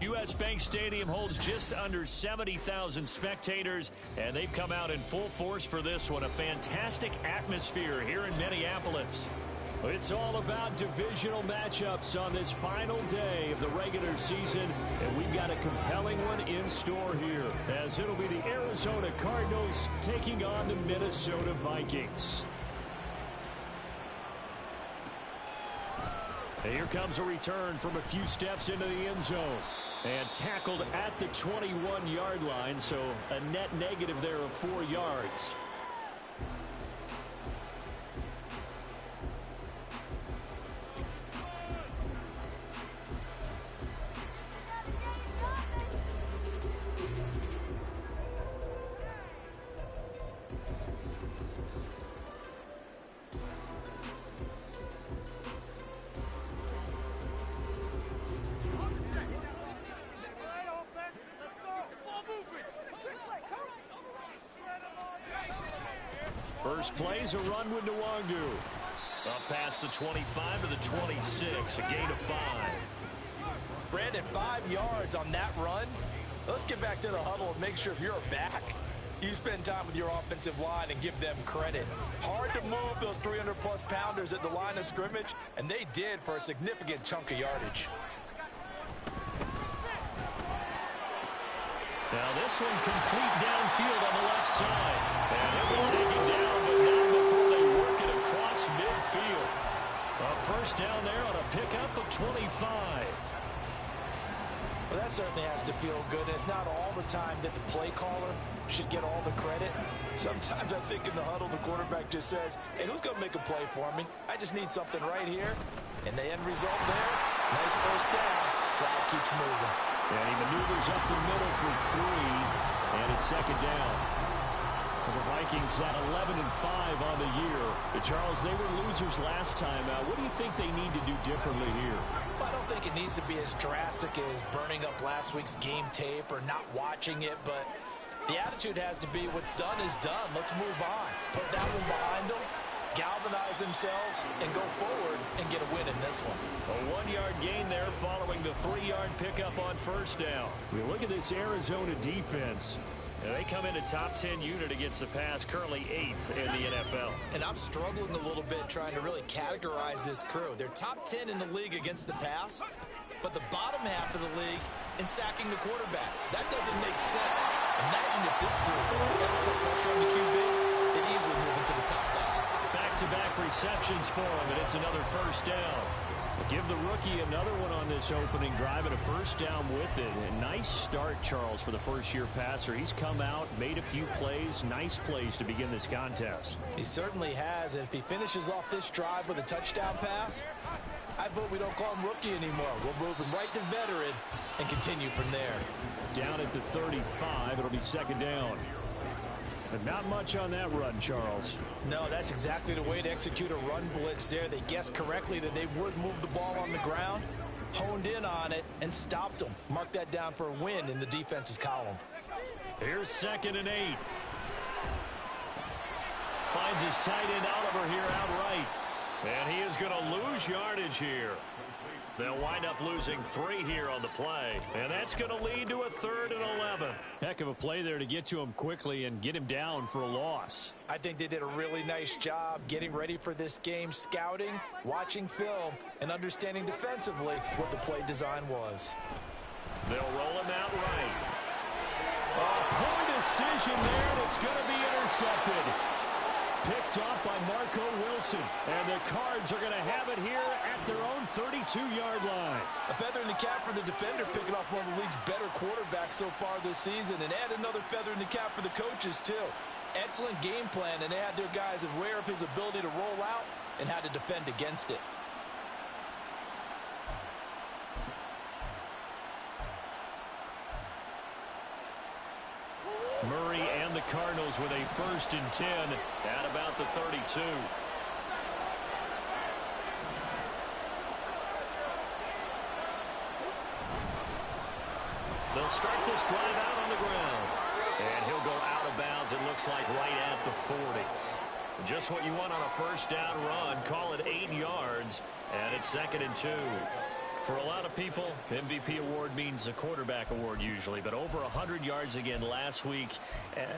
U.S. Bank Stadium holds just under 70,000 spectators, and they've come out in full force for this one. A fantastic atmosphere here in Minneapolis. It's all about divisional matchups on this final day of the regular season, and we've got a compelling one in store here, as it'll be the Arizona Cardinals taking on the Minnesota Vikings. And here comes a return from a few steps into the end zone. And tackled at the 21-yard line, so a net negative there of 4 yards. First play's a run with Nwangu. Up past the 25 to the 26, a gain of 5. Brandon, 5 yards on that run. Let's get back to the huddle and make sure if you're a back, you spend time with your offensive line and give them credit. Hard to move those 300-plus pounders at the line of scrimmage, and they did for a significant chunk of yardage. Now this one complete downfield on the left side. And it will take it down, but not before they work it across midfield. A first down there on a pickup of 25. Well, that certainly has to feel good. It's not all the time that the play caller should get all the credit. Sometimes I think in the huddle, the quarterback just says, hey, who's going to make a play for me? I just need something right here. And the end result there, nice first down. Drive keeps moving. And he maneuvers up the middle for 3, and it's second down. The Vikings had 11-5 on the year. Charles, they were losers last time out. What do you think they need to do differently here? Well, I don't think it needs to be as drastic as burning up last week's game tape or not watching it, but the attitude has to be what's done is done. Let's move on. Put that one behind them, galvanize themselves, and go forward and get a win in this one. A 1-yard gain there following the 3-yard pickup on first down. We look at this Arizona defense. They come in a top 10 unit against the pass, currently 8th in the NFL. And I'm struggling a little bit trying to really categorize this crew. They're top 10 in the league against the pass, but the bottom half of the league in sacking the quarterback. That doesn't make sense. Imagine if this group ever put pressure on the QB, they'd easily move into the top 5. Back-to-back receptions for him, and it's another first down. Give the rookie another one on this opening drive and a first down with it. A nice start, Charles, for the first-year passer. He's come out, made a few plays, nice plays to begin this contest. He certainly has, and if he finishes off this drive with a touchdown pass, I vote we don't call him rookie anymore. We'll move him right to veteran and continue from there. Down at the 35, it'll be second down. But not much on that run, Charles. No, that's exactly the way to execute a run blitz there. They guessed correctly that they would move the ball on the ground, honed in on it, and stopped them. Mark that down for a win in the defense's column. Here's 2nd and 8. Finds his tight end Oliver here outright. And he is going to lose yardage here. They'll wind up losing 3 here on the play. And that's going to lead to a 3rd and 11. Heck of a play there to get to him quickly and get him down for a loss. I think they did a really nice job getting ready for this game, scouting, watching film, and understanding defensively what the play design was. They'll roll him out right. A poor decision there, and it's going to be intercepted. Picked off by Marco Wilson. And the Cards are going to have it here at their own 32-yard line. A feather in the cap for the defender, picking off one of the league's better quarterbacks so far this season. And add another feather in the cap for the coaches, too. Excellent game plan, and they had their guys aware of his ability to roll out and how to defend against it. Murray and the Cardinals with a 1st and 10 at about the 32. They'll start this drive out on the ground. And he'll go out of bounds, it looks like, right at the 40. Just what you want on a first down run. Call it 8 yards, and it's 2nd and 2. For a lot of people, MVP award means a quarterback award usually, but over 100 yards again last week.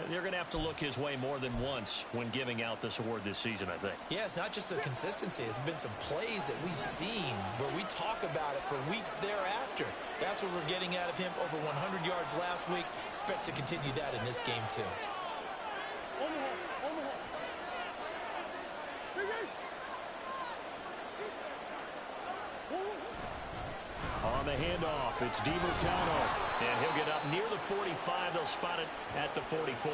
They're going to have to look his way more than once when giving out this award this season, I think. Yeah, it's not just the consistency. It's been some plays that we've seen where we talk about it for weeks thereafter. That's what we're getting out of him. Over 100 yards last week. Expects to continue that in this game, too. On the handoff, it's DiMercano, and he'll get up near the 45. They'll spot it at the 44.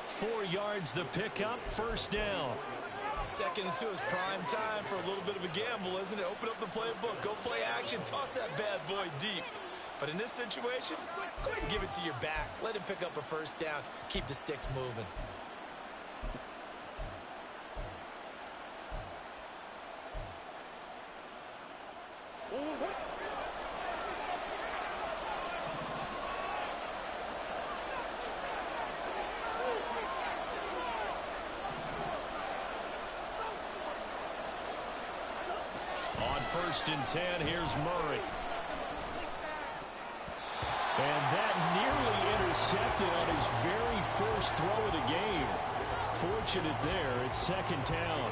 4 yards the pickup, first down. 2nd and 2 is prime time for a little bit of a gamble, isn't it? Open up the playbook, go play action, toss that bad boy deep. But in this situation, go ahead and give it to your back. Let him pick up a first down, keep the sticks moving. On 1st and 10, here's Murray. And that nearly intercepted on his very first throw of the game. Fortunate there, it's 2nd down.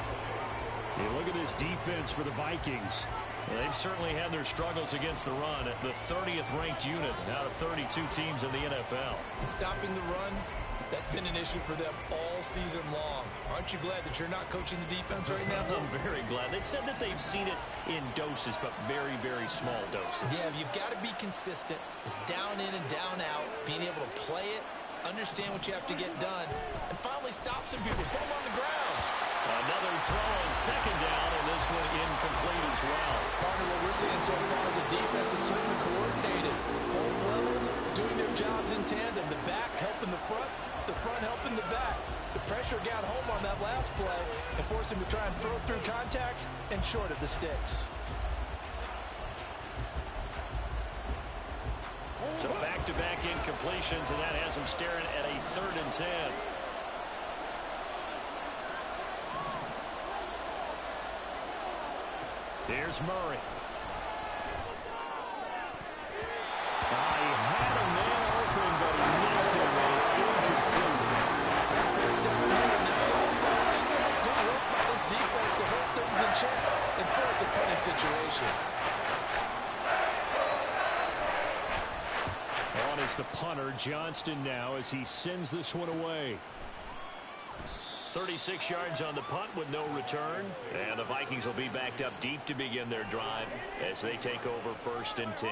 You look at this defense for the Vikings. They've certainly had their struggles against the run at the 30th ranked unit out of 32 teams in the NFL. And stopping the run, that's been an issue for them all season long. Aren't you glad that you're not coaching the defense right now? I'm very glad. They said that they've seen it in doses, but very, very small doses. Yeah, you've got to be consistent. It's down in and down out, being able to play it, understand what you have to get done, and finally stop some people, put them on the ground. Another throw on 2nd down, and this one incomplete as well. Partner, what we're seeing so far is a defense is certainly coordinated. Both levels doing their jobs in tandem. The back helping the front helping the back. The pressure got home on that last play and forced him to try and throw through contact and short of the sticks. So back-to-back incompletions, and that has him staring at a 3rd and 10. Here's Murray. He had a man open, but he missed him, and it's incomplete. First down here, and that's all, folks. Good work by this defense to hold things in check and force a punting situation. On is the punter, Johnston, now, as he sends this one away. 36 yards on the punt with no return. And the Vikings will be backed up deep to begin their drive as they take over 1st and 10.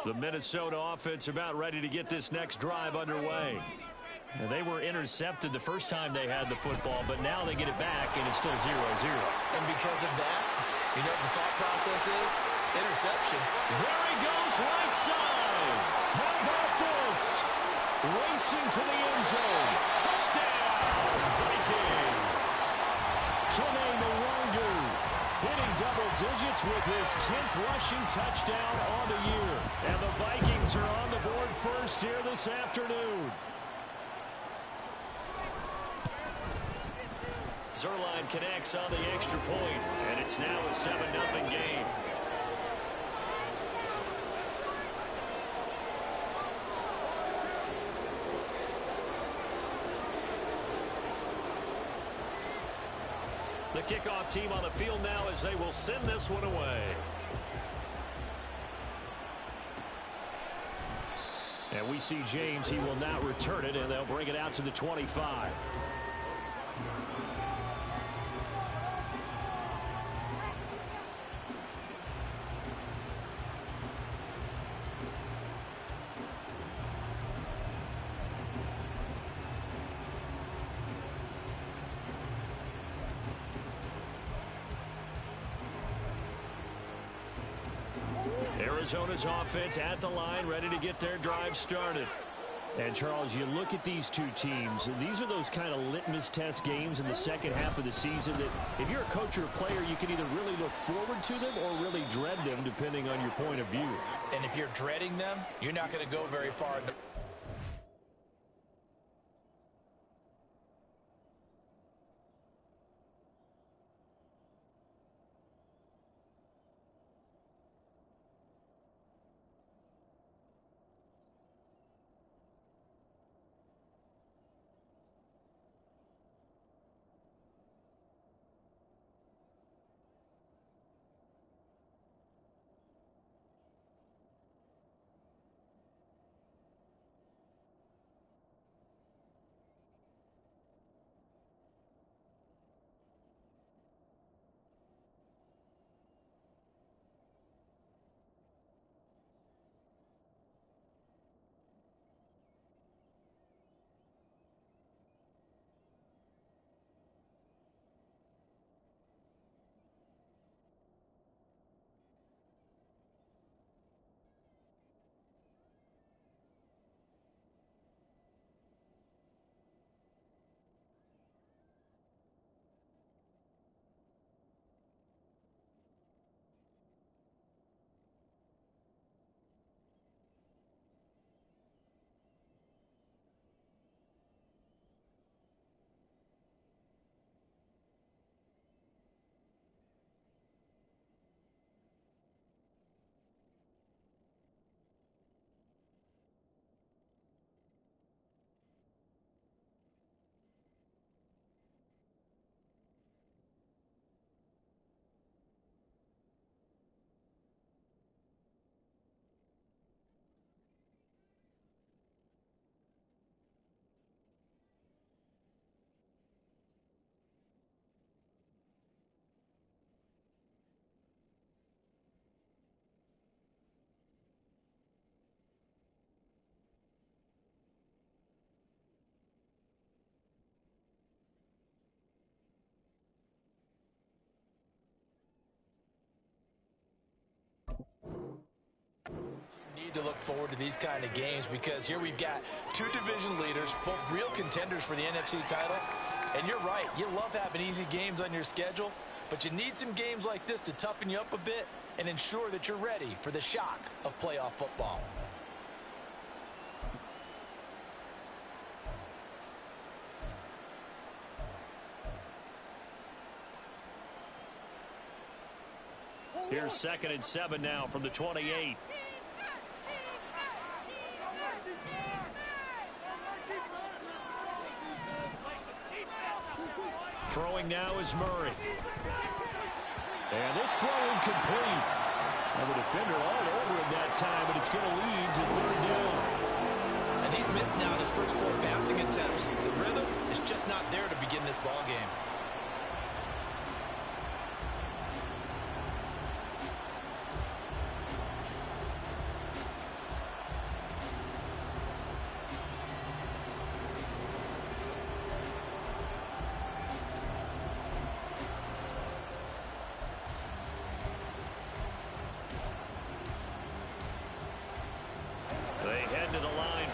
The Minnesota offense about ready to get this next drive underway. And they were intercepted the first time they had the football, but now they get it back, and it's still 0-0. And because of that, you know what the thought process is? Interception. There he goes, right side. How about this? Racing to the end zone. Touchdown, Vikings. Kene Nwangwu hitting double digits with his 10th rushing touchdown on the year. And the Vikings are on the board first here this afternoon. Zerline connects on the extra point, and it's now a 7-0 game. The kickoff team on the field now as they will send this one away. And we see James. He will not return it, and they'll bring it out to the 25. Arizona's offense at the line, ready to get their drive started. And, Charles, you look at these two teams, these are those kind of litmus test games in the second half of the season that if you're a coach or a player, you can either really look forward to them or really dread them, depending on your point of view. And if you're dreading them, you're not going to go very far. Need to look forward to these kind of games because here we've got two division leaders, both real contenders for the NFC title. And you're right, you love having easy games on your schedule, but you need some games like this to toughen you up a bit and ensure that you're ready for the shock of playoff football. Here's 2nd and 7 now from the 28. Throwing now is Murray. And this throw incomplete. And the defender all over him that time, but it's going to lead to 3rd down. And he's missed now his first 4 passing attempts. The rhythm is just not there to begin this ball game.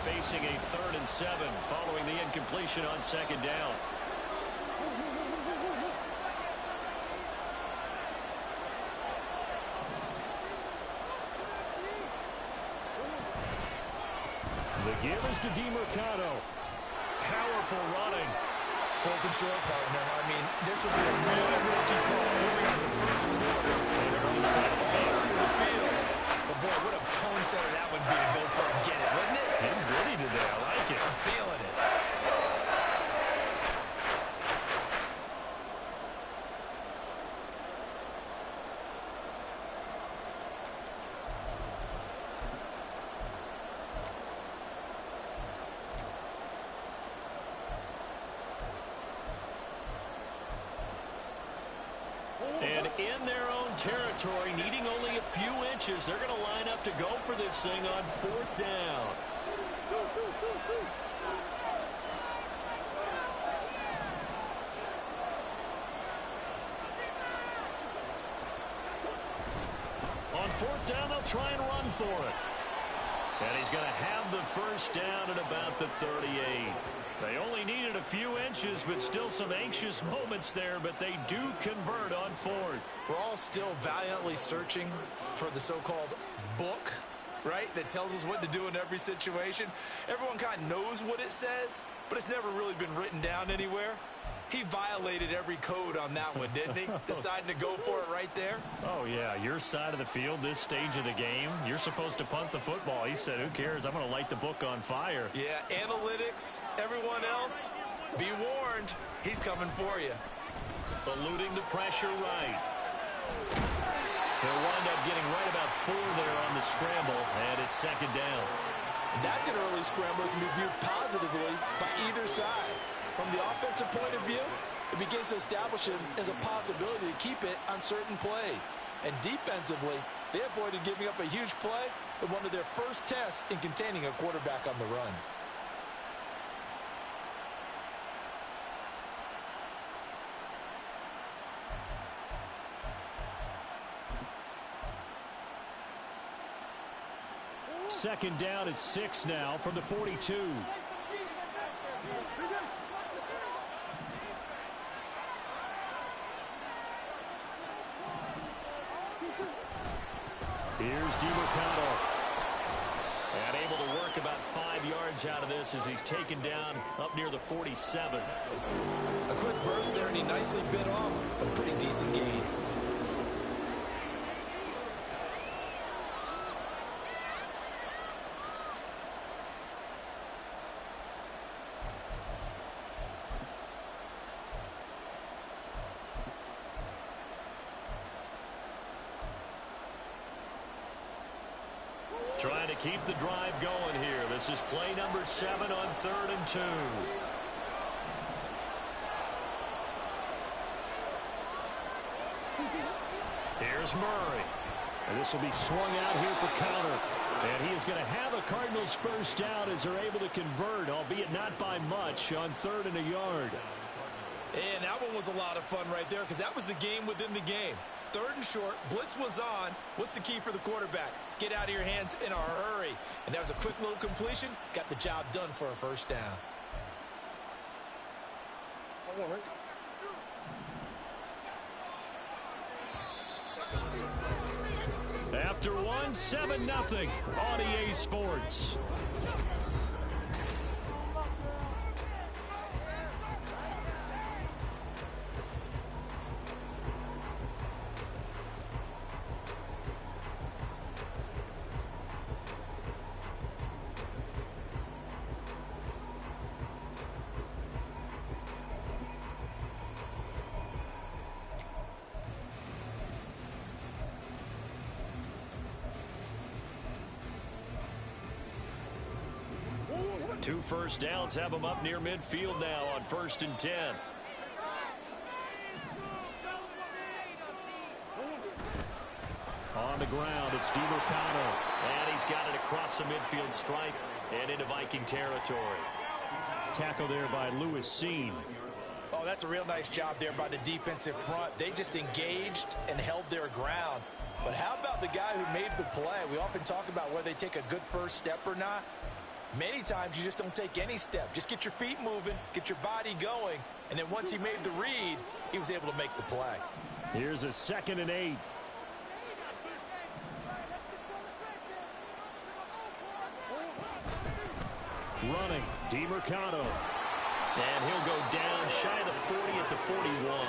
Facing a 3rd and 7 following the incompletion on 2nd down. The give is to DeMercado. Powerful running. 4th and short, partner. I mean, this would be a really risky call early in the first quarter. They're on the side of the field. But boy, what a tone setter that would be to go for and get it, wouldn't it? I'm ready today. I like it. I'm feeling it. And in their own territory, needing only a few inches, they're going to line up to go for this thing on 4th down. On 4th down, they'll try and run for it. And he's going to have the first down at about the 38. They only needed a few inches, but still some anxious moments there, but they do convert on fourth. We're all still valiantly searching for the so-called book, right, that tells us what to do in every situation. Everyone kind of knows what it says, but it's never really been written down anywhere. He violated every code on that one, didn't he? Deciding to go for it right there. Oh, yeah, your side of the field, this stage of the game, you're supposed to punt the football. He said, who cares? I'm going to light the book on fire. Yeah, analytics, everyone else, be warned, he's coming for you. Eluding the pressure right. They'll wind up getting right about 4 there on the scramble, and it's second down. That's an early scramble that can be viewed positively by either side. From the offensive point of view, it begins to establish him as a possibility to keep it on certain plays. And defensively, they avoided giving up a huge play in one of their first tests in containing a quarterback on the run. Second down at 6 now from the 42. Here's DiMercato. And able to work about 5 yards out of this as he's taken down up near the 47. A quick burst there, and he nicely bit off a pretty decent gain. Trying to keep the drive going here. This is play number 7 on 3rd and 2. Here's Murray. And this will be swung out here for counter. And he is going to have a Cardinals first down as they're able to convert, albeit not by much, on 3rd and a yard. And that one was a lot of fun right there because that was the game within the game. 3rd and short, blitz was on. What's the key for the quarterback? Get out of your hands in a hurry. And that was a quick little completion. Got the job done for a first down. After 1, 7-0 on EA Sports. Two first downs have them up near midfield now on 1st and 10. On the ground, it's DiMercato. And he's got it across the midfield stripe and into Viking territory. Tackle there by Lewis Seen. Oh, that's a real nice job there by the defensive front. They just engaged and held their ground. But how about the guy who made the play? We often talk about whether they take a good first step or not. Many times you just don't take any step. Just get your feet moving, get your body going, and then once he made the read, he was able to make the play. Here's a 2nd and 8. Running, DiMercato. And he'll go down shy of the 40 at the 41.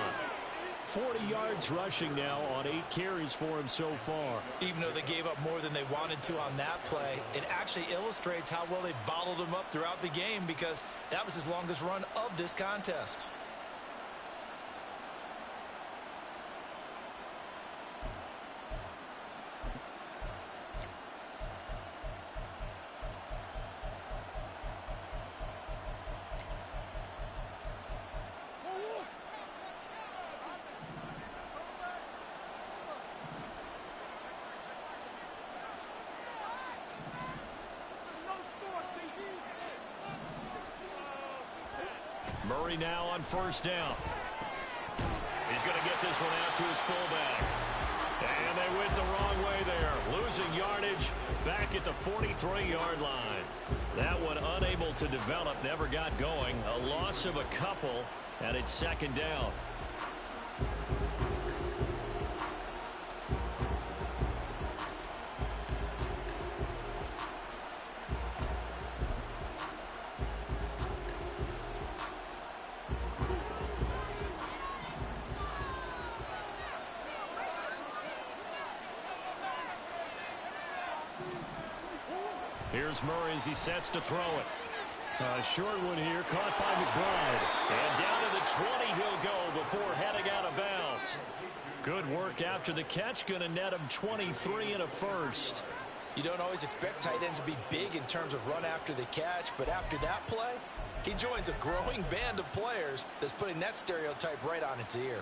40 yards rushing now on 8 carries for him so far. Even though they gave up more than they wanted to on that play, it actually illustrates how well they bottled him up throughout the game because that was his longest run of this contest. Murray now on 1st down. He's going to get this one out to his fullback. And they went the wrong way there. Losing yardage back at the 43-yard line. That one unable to develop, never got going. A loss of a couple, and it's second down. Here's Murray as he sets to throw it. A short one here, caught by McBride. And down to the 20 he'll go before heading out of bounds. Good work after the catch. Going to net him 23 and a first. You don't always expect tight ends to be big in terms of run after the catch, but after that play, he joins a growing band of players that's putting that stereotype right on its ear.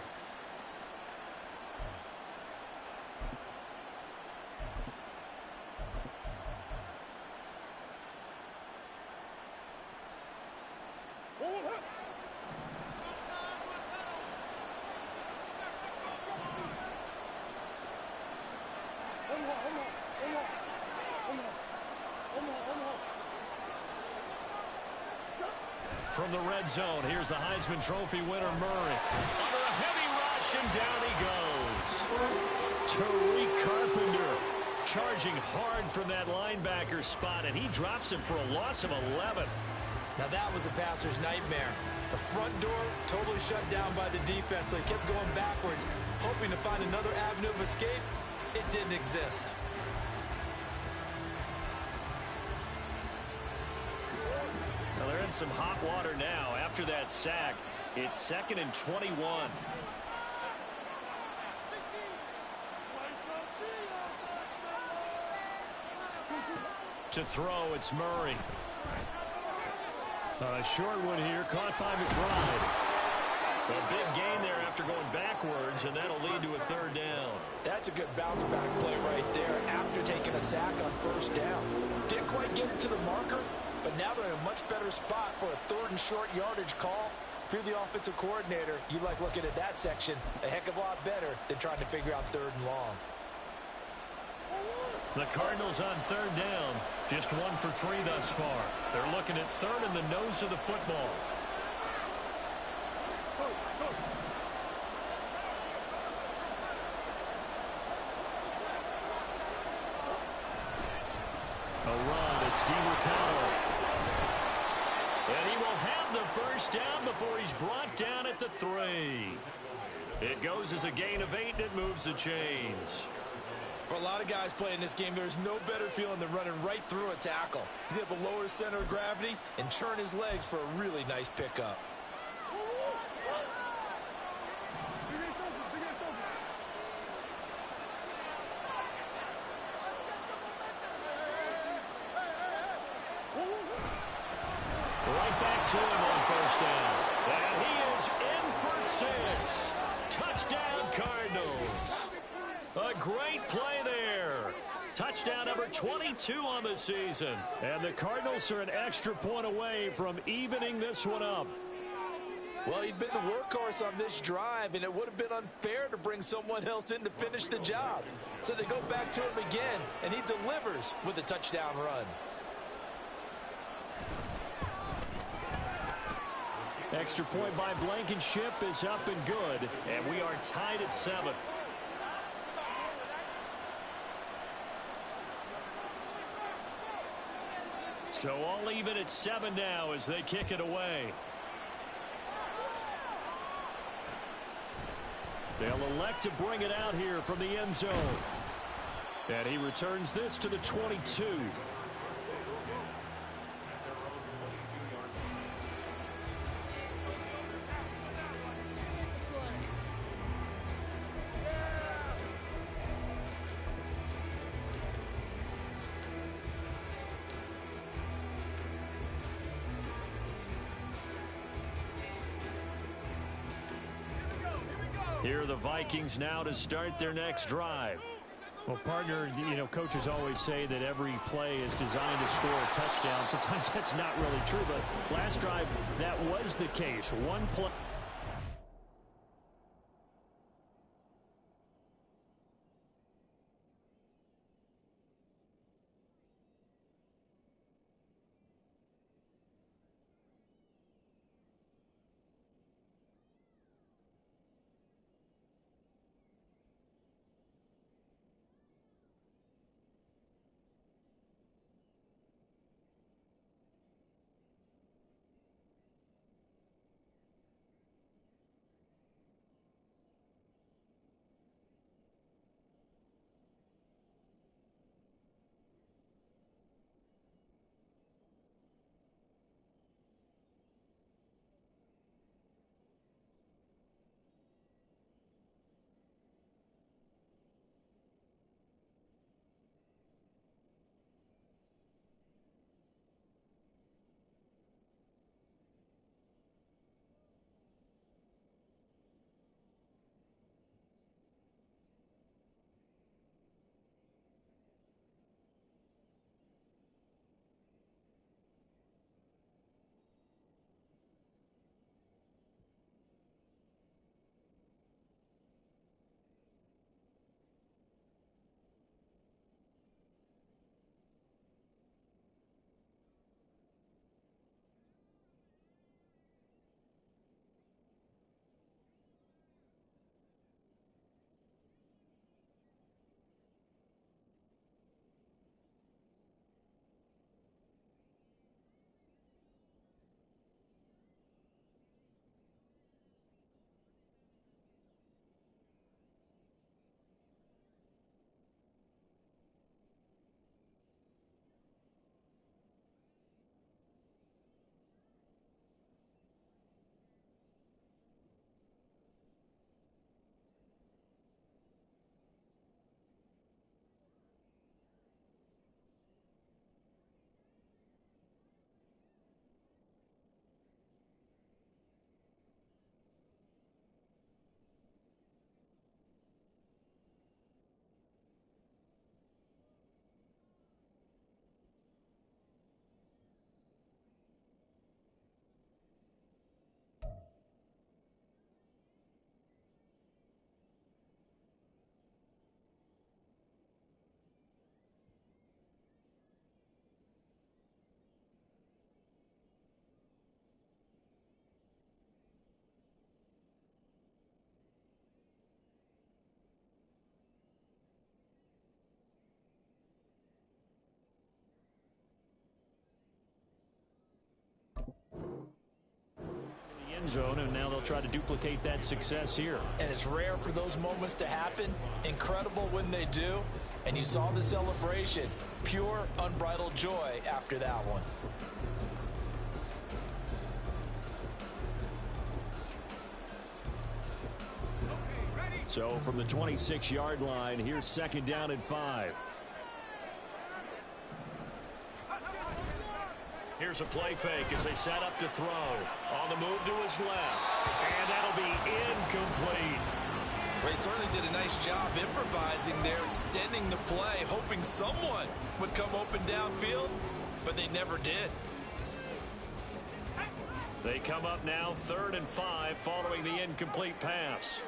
From the red zone, here's the Heisman Trophy winner, Murray. Under a heavy rush, and down he goes. Tariq Carpenter charging hard from that linebacker spot, and he drops him for a loss of 11. Now that was a passer's nightmare. The front door totally shut down by the defense, so he kept going backwards, hoping to find another avenue of escape. It didn't exist. Well, they're in some hot water now after that sack. It's 2nd and 21. To throw, it's Murray. A short one here, caught by McBride. A big gain there after going backwards, and that'll lead to a third down. That's a good bounce back play right there after taking a sack on first down. Didn't quite get it to the marker, but now they're in a much better spot for a 3rd and short yardage call. If you're the offensive coordinator, you like looking at that section a heck of a lot better than trying to figure out 3rd and long. The Cardinals on 3rd down, just 1 for 3 thus far. They're looking at 3rd in the nose of the football. A run, it's DeMarcano. And he will have the first down before he's brought down at the 3. It goes as a gain of 8, and it moves the chains. For a lot of guys playing this game, there's no better feeling than running right through a tackle. He's able to lower his center of gravity and churn his legs for a really nice pickup. Right back to him on first down. And he is in for 6. Touchdown, Cardinals. A great play there. Touchdown number 22 on the season. And the Cardinals are an extra point away from evening this one up. Well, he'd been the workhorse on this drive, and it would have been unfair to bring someone else in to finish the job. So they go back to him again, and he delivers with a touchdown run. Extra point by Blankenship is up and good, and we are tied at 7. So all even at 7 now as they kick it away. They'll elect to bring it out here from the end zone. And he returns this to the 22. Here are the Vikings now to start their next drive. Well, partner, coaches always say that every play is designed to score a touchdown. Sometimes that's not really true, but last drive, that was the case. One play. end zone, and now they'll try to duplicate that success here. And it's rare for those moments to happen. Incredible when they do. And you saw the celebration. Pure, unbridled joy after that one. So from the 26-yard line, here's 2nd down and 5. Here's a play fake as they set up to throw. On the move to his left. And that'll be incomplete. They certainly did a nice job improvising there, extending the play, hoping someone would come open downfield, but they never did. They come up now 3rd and 5 following the incomplete pass.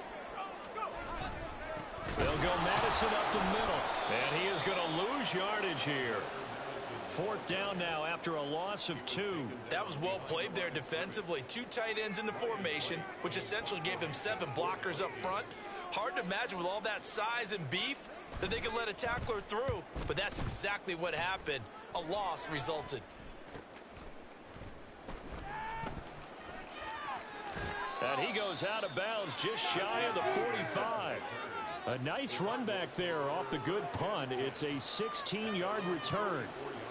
They'll go Madison up the middle, and he is going to lose yardage here. 4th down now after a loss of 2. That was well played there defensively. 2 tight ends in the formation, which essentially gave them 7 blockers up front. Hard to imagine with all that size and beef that they could let a tackler through, but that's exactly what happened. A loss resulted. And he goes out of bounds just shy of the 45. A nice run back there off the good punt. It's a 16-yard return.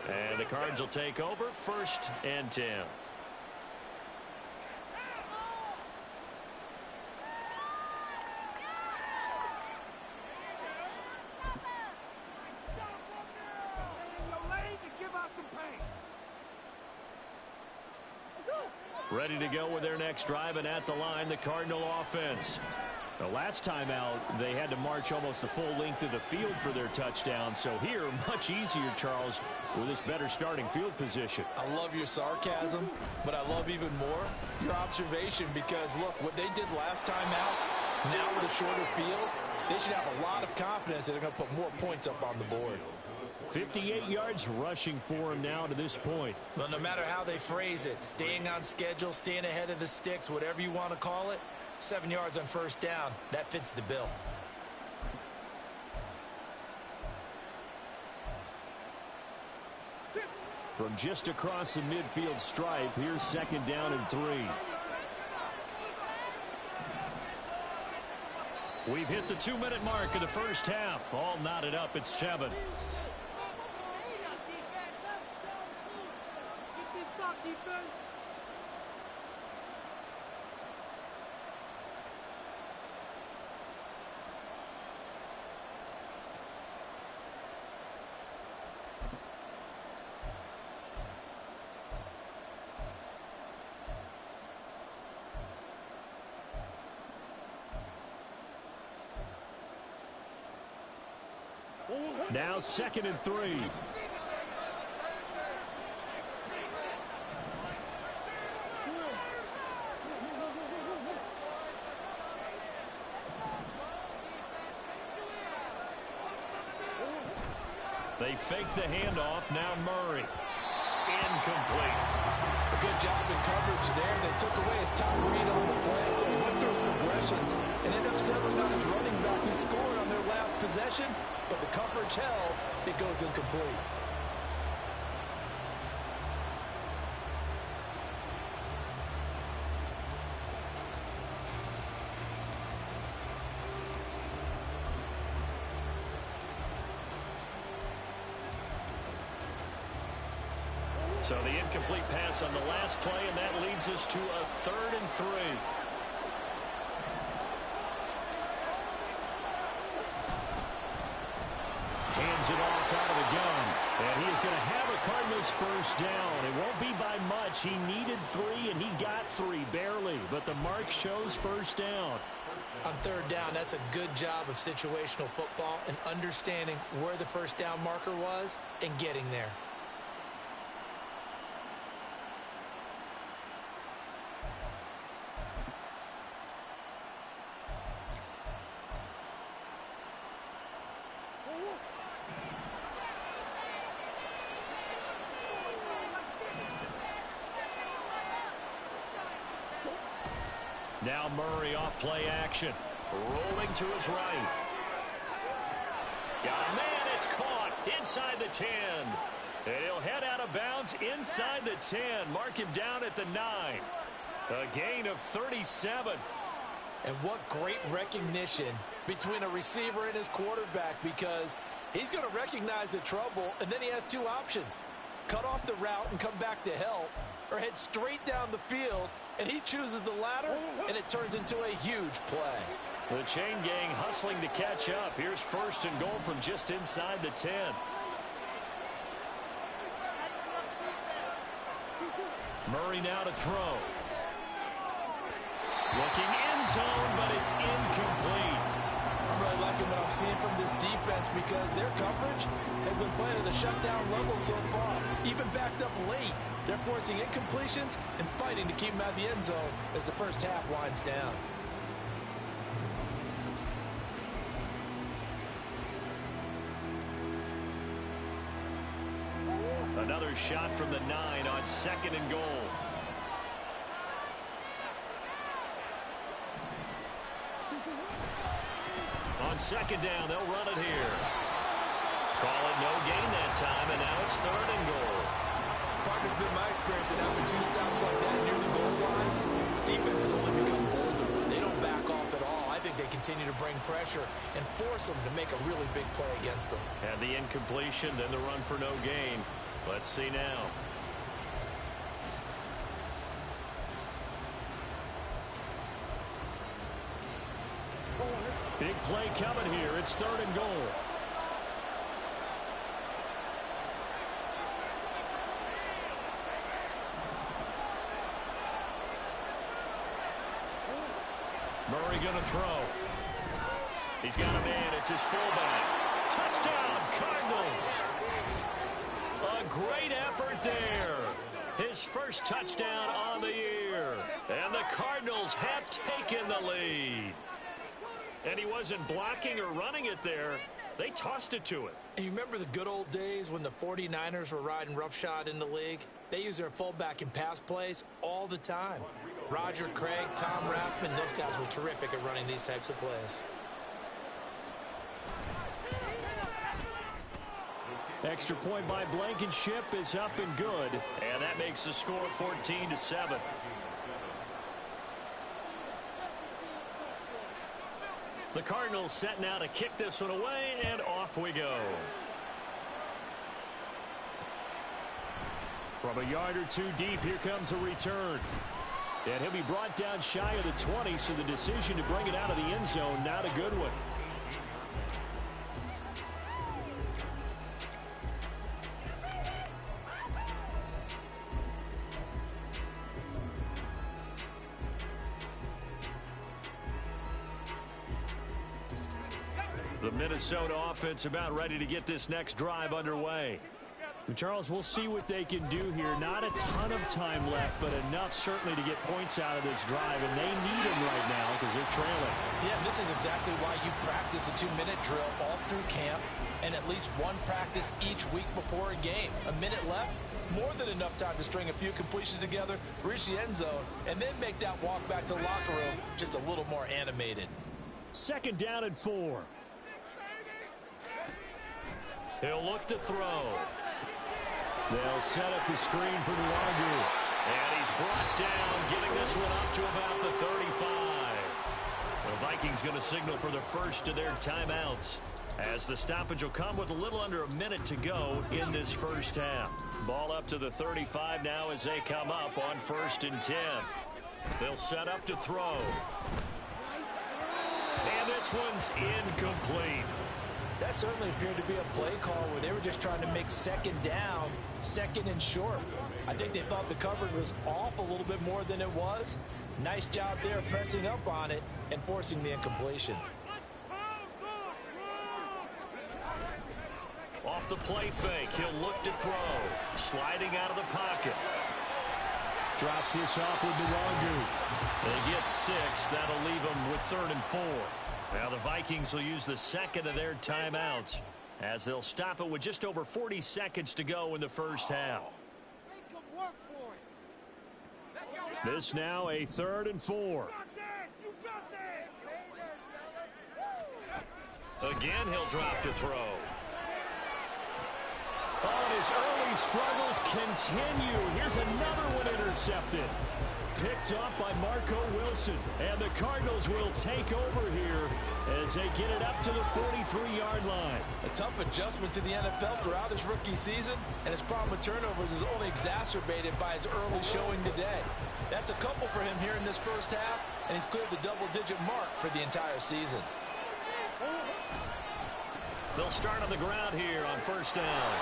And the Cards will take over 1st and 10. Ready to go with their next drive, and at the line, the Cardinal offense. The last time out, they had to march almost the full length of the field for their touchdown. So here, much easier, Charles, with this better starting field position. I love your sarcasm, but I love even more your observation because, look, what they did last time out, now with a shorter field, they should have a lot of confidence that they're going to put more points up on the board. 58 yards rushing for him now to this point. Well, no matter how they phrase it, staying on schedule, staying ahead of the sticks, whatever you want to call it, 7 yards on 1st down, that fits the bill. From just across the midfield stripe, here's 2nd down and 3. We've hit the 2-minute mark of the first half. All knotted up at 7. Now 2nd and 3. They fake the handoff. Now Murray. Incomplete. A good job in coverage there. They took away his top read on the play, so he went through his progressions and ended up settling on his running back who scored on their last possession, but the coverage held. It goes incomplete. So the incomplete pass on the last play, and that leads us to a 3rd and 3. Hands it off out of the gun. And he is going to have a Cardinals 1st down. It won't be by much. He needed 3, and he got 3, barely. But the mark shows 1st down. On 3rd down, that's a good job of situational football and understanding where the 1st down marker was and getting there. Now Murray off play action. Rolling to his right. Got a man. It's caught inside the 10. And he'll head out of bounds inside the 10. Mark him down at the 9. A gain of 37. And what great recognition between a receiver and his quarterback, because he's going to recognize the trouble, and then he has two options. Cut off the route and come back to help, or head straight down the field, and he chooses the latter, and it turns into a huge play. The chain gang hustling to catch up. Here's first and goal from just inside the 10. Murray now to throw. Looking end zone, but it's incomplete. I'm really liking what I'm seeing from this defense because their coverage has been playing at a shutdown level so far. Even backed up late, they're forcing incompletions and fighting to keep them out of the end zone as the first half winds down. Another shot from the 9 on second and goal. On second down, they'll run it here. Call it no gain that time, and now it's third and goal. Partner's been my experience that after two stops like that near the goal line, defenses only become bolder. They don't back off at all. I think they continue to bring pressure and force them to make a really big play against them. And the incompletion, then the run for no gain. Let's see now. Big play coming here. It's third and goal. Murray going to throw. He's got a man. It's his fullback. Touchdown, Cardinals. A great effort there. His first touchdown on the year. And the Cardinals have taken the lead. And he wasn't blocking or running it there. They tossed it to him. And you remember the good old days when the 49ers were riding roughshod in the league? They used their fullback in pass plays all the time. Roger Craig, Tom Rathman, those guys were terrific at running these types of plays. Extra point by Blankenship is up and good. And that makes the score 14-7. The Cardinals set now to kick this one away, and off we go. From a yard or two deep, here comes a return. And he'll be brought down shy of the 20, so the decision to bring it out of the end zone, not a good one. The Minnesota offense about ready to get this next drive underway. Charles, we'll see what they can do here. Not a ton of time left, but enough certainly to get points out of this drive, and they need them right now because they're trailing. Yeah, this is exactly why you practice a 2-minute drill all through camp and at least one practice each week before a game. A minute left, more than enough time to string a few completions together, reach the end zone, and then make that walk back to the locker room just a little more animated. Second down and 4. He'll look to throw. They'll set up the screen for Nwangwu. And he's brought down, getting this one up to about the 35. The Vikings going to signal for the first of their timeouts, as the stoppage will come with a little under a minute to go in this first half. Ball up to the 35 now as they come up on 1st and 10. They'll set up to throw. And this one's incomplete. That certainly appeared to be a play call where they were just trying to make second down, second and short. I think they thought the coverage was off a little bit more than it was. Nice job there pressing up on it and forcing the incompletion. Off the play fake, he'll look to throw. Sliding out of the pocket. Drops this off with Nwangwu. They get 6. That'll leave them with 3rd and 4. Now the Vikings will use the second of their timeouts as they'll stop it with just over 40 seconds to go in the first half. This now a 3rd and 4. Again, he'll drop to throw. Oh, and his early struggles continue. Here's another one intercepted. Picked off by Marco Wilson. And the Cardinals will take over here as they get it up to the 43-yard line. A tough adjustment to the NFL throughout his rookie season, and his problem with turnovers is only exacerbated by his early showing today. That's a couple for him here in this first half, and he's cleared the double-digit mark for the entire season. They'll start on the ground here on first down.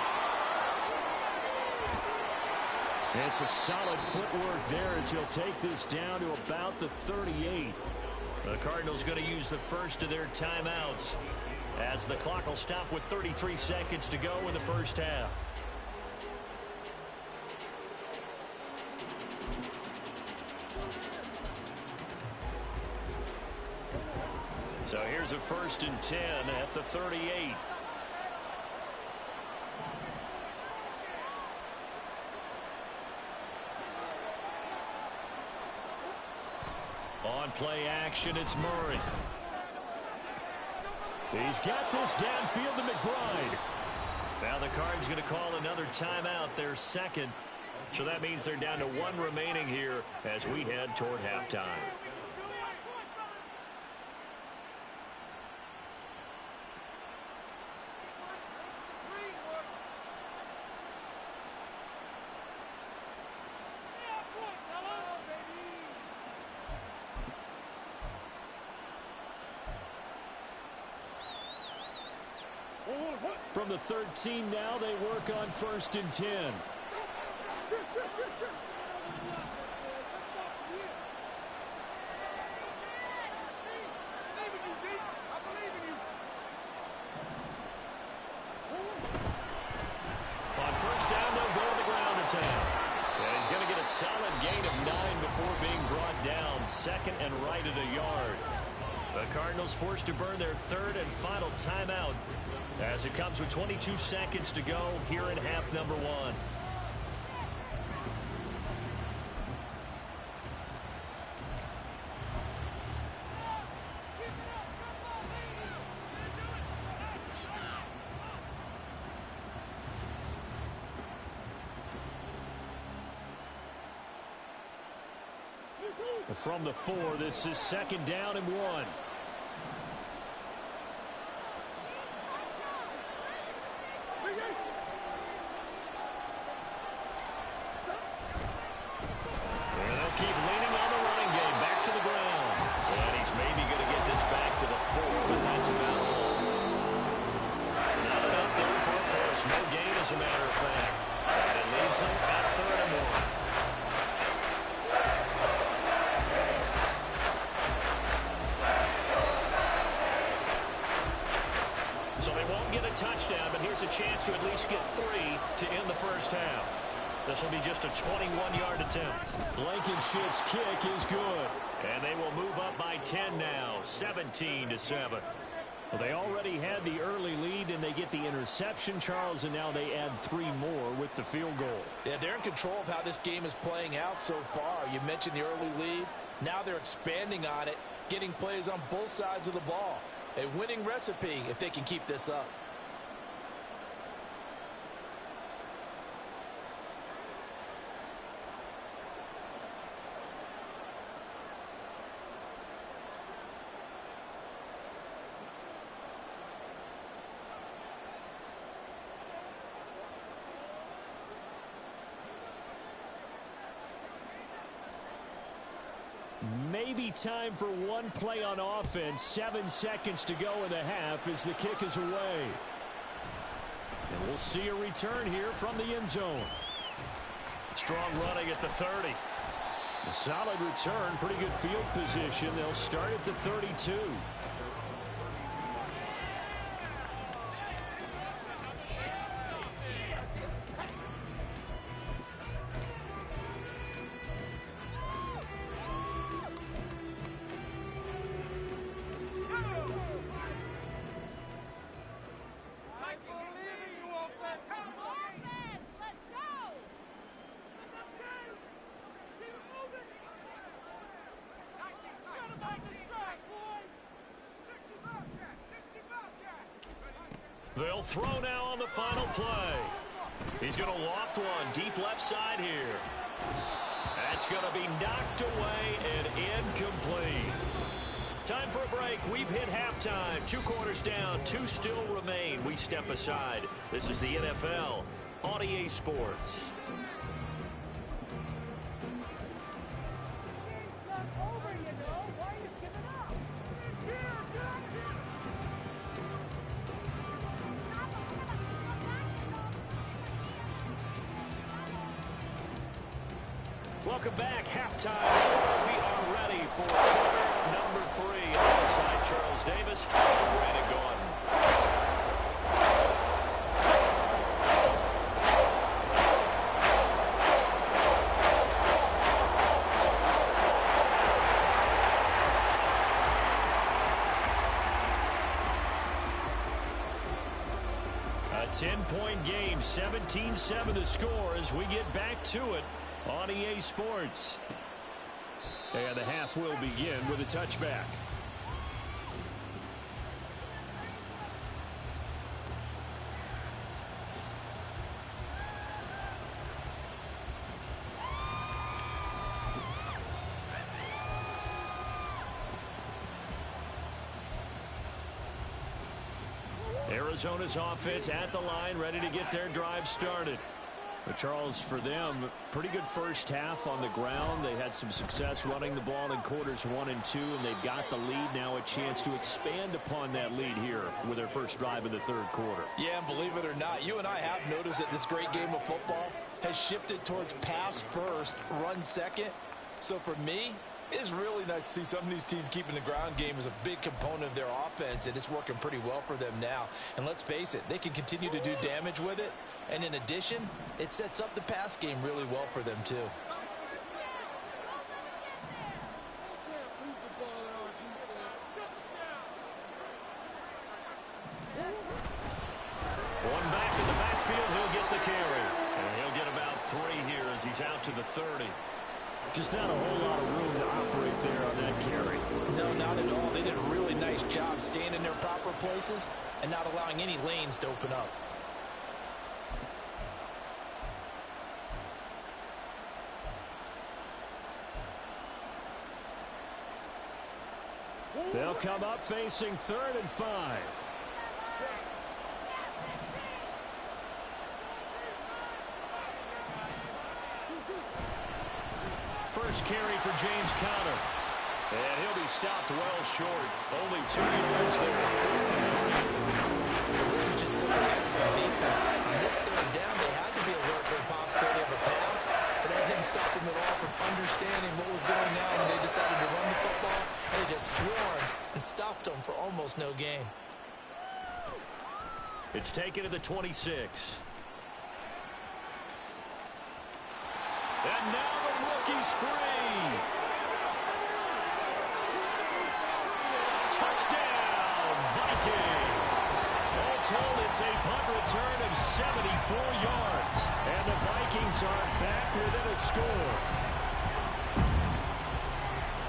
It's a solid footwork there as he'll take this down to about the 38. The Cardinals going to use the first of their timeouts as the clock will stop with 33 seconds to go in the first half. So here's a 1st and 10 at the 38. On play action, it's Murray. He's got this downfield to McBride. Now the Cards going to call another timeout, their second. So that means they're down to one remaining here as we head toward halftime. From the 13 now, they work on 1st and 10. On first down, they'll go to the ground attack. And he's going to get a solid gain of 9 before being brought down. 2nd and right at a yard. The Cardinals forced to burn their 3rd and final timeout as it comes with 22 seconds to go here in half number 1. From the 4, this is 2nd down and 1. They'll keep leaning on the running game. Back to the ground. And he's maybe going to get this back to the 4, but that's about all. Not enough there for a first. No gain, as a matter of fact. And it leaves them at 3rd and 1. So they won't get a touchdown, but here's a chance to at least get 3 to end the first half. This will be just a 21-yard attempt. Blankenship's kick is good. And they will move up by 10 now, 17-7. Well, they already had the early lead, and they get the interception, Charles, and now they add 3 more with the field goal. Yeah, they're in control of how this game is playing out so far. You mentioned the early lead. Now they're expanding on it, getting plays on both sides of the ball. A winning recipe if they can keep this up. Maybe time for one play on offense. 7 seconds to go in the half as the kick is away. And we'll see a return here from the end zone. Strong running at the 30. A solid return, pretty good field position. They'll start at the 32. They'll throw now on the final play. He's going to loft one deep left side here. That's going to be knocked away and incomplete. Time for a break. We've hit halftime. 2 quarters down. 2 still remain. We step aside. This is the NFL on EA Sports. Welcome back. Halftime. We are ready for quarter number 3. Alongside Charles Davis and Brandon Gaudin. A 10-point game, 17-7 the score as we get back to it on EA Sports. And the half will begin with a touchback. Arizona's offense at the line, ready to get their drive started. But Charles, for them, pretty good first half on the ground. They had some success running the ball in quarters 1 and 2, and they've got the lead now, a chance to expand upon that lead here with their first drive in the 3rd quarter. Yeah, and believe it or not, you and I have noticed that this great game of football has shifted towards pass first, run second. So for me, it's really nice to see some of these teams keeping the ground game as a big component of their offense, and it's working pretty well for them now. And let's face it, they can continue to do damage with it. And in addition, it sets up the pass game really well for them, too. One back in the backfield, he'll get the carry. And he'll get about 3 here as he's out to the 30. Just not a whole lot of room to operate there on that carry. No, not at all. They did a really nice job staying in their proper places and not allowing any lanes to open up. They'll come up facing 3rd and 5. First carry for James Conner. And he'll be stopped well short. Only 2 yards there. 4th and 3. This was just simply excellent defense. On this 3rd down, they had to be alert for the possibility of a pass, but that didn't stop them at all from understanding what was going on when they decided to run the football, and they just swarmed and stopped them for almost no gain. It's taken to the 26. And now the rookie's free. Touchdown, Vikings. All told, it's a punt return of 74 yards. And the Vikings are back within a score.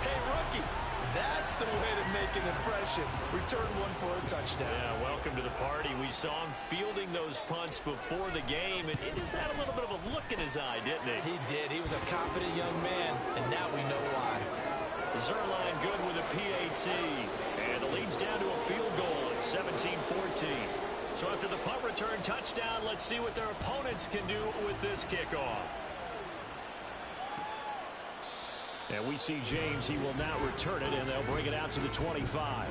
Hey, rookie, that's the way to make an impression. Return one for a touchdown. Yeah, welcome to the party. We saw him fielding those punts before the game, and it just had a little bit of a look in his eye, didn't it? He did. He was a confident young man, and now we know why. Zerline good with a PAT, and the lead's down to a field goal at 17-14. So after the punt return touchdown, let's see what their opponents can do with this kickoff. And we see James, he will not return it, and they'll bring it out to the 25.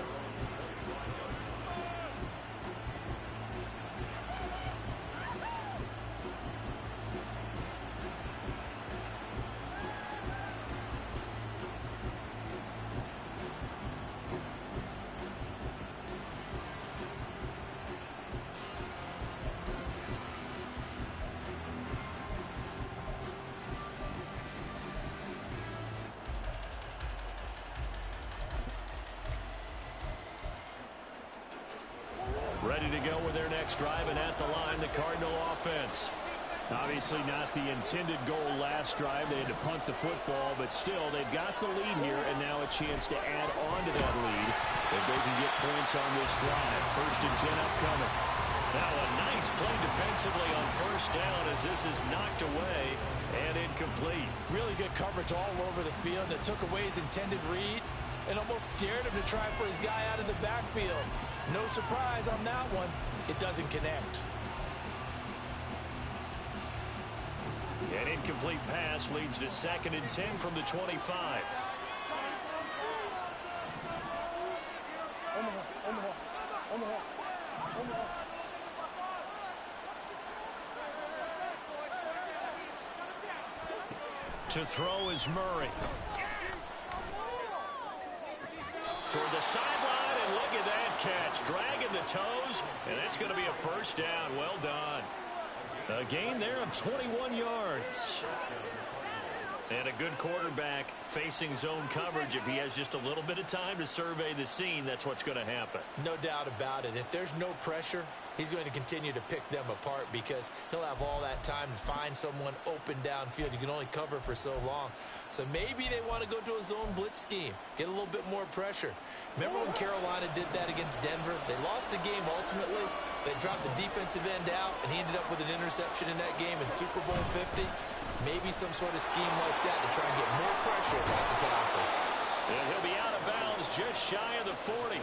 Ready to go with their next drive, and at the line, the Cardinal offense. Obviously not the intended goal last drive. They had to punt the football, but still, they've got the lead here, and now a chance to add on to that lead if they can get points on this drive. 1st and 10 upcoming. Now a nice play defensively. defensively on first down as this is knocked away and incomplete. Really good coverage all over the field. It took away his intended read and almost dared him to try for his guy out of the backfield. No surprise on that one. It doesn't connect. An incomplete pass leads to 2nd and 10 from the 25. To throw is Murray. Toward the sideline, and look at that catch. Dragging the toes, and that's going to be a first down. Well done. A gain there of 21 yards. And a good quarterback facing zone coverage. If he has just a little bit of time to survey the scene, that's what's going to happen. No doubt about it. If there's no pressure, he's going to continue to pick them apart because he'll have all that time to find someone open downfield. You can only cover for so long. So maybe they want to go to a zone blitz scheme, get a little bit more pressure. Remember when Carolina did that against Denver? They lost the game ultimately. They dropped the defensive end out, and he ended up with an interception in that game in Super Bowl 50. Maybe some sort of scheme like that to try and get more pressure at the passer. And he'll be out of bounds just shy of the 40.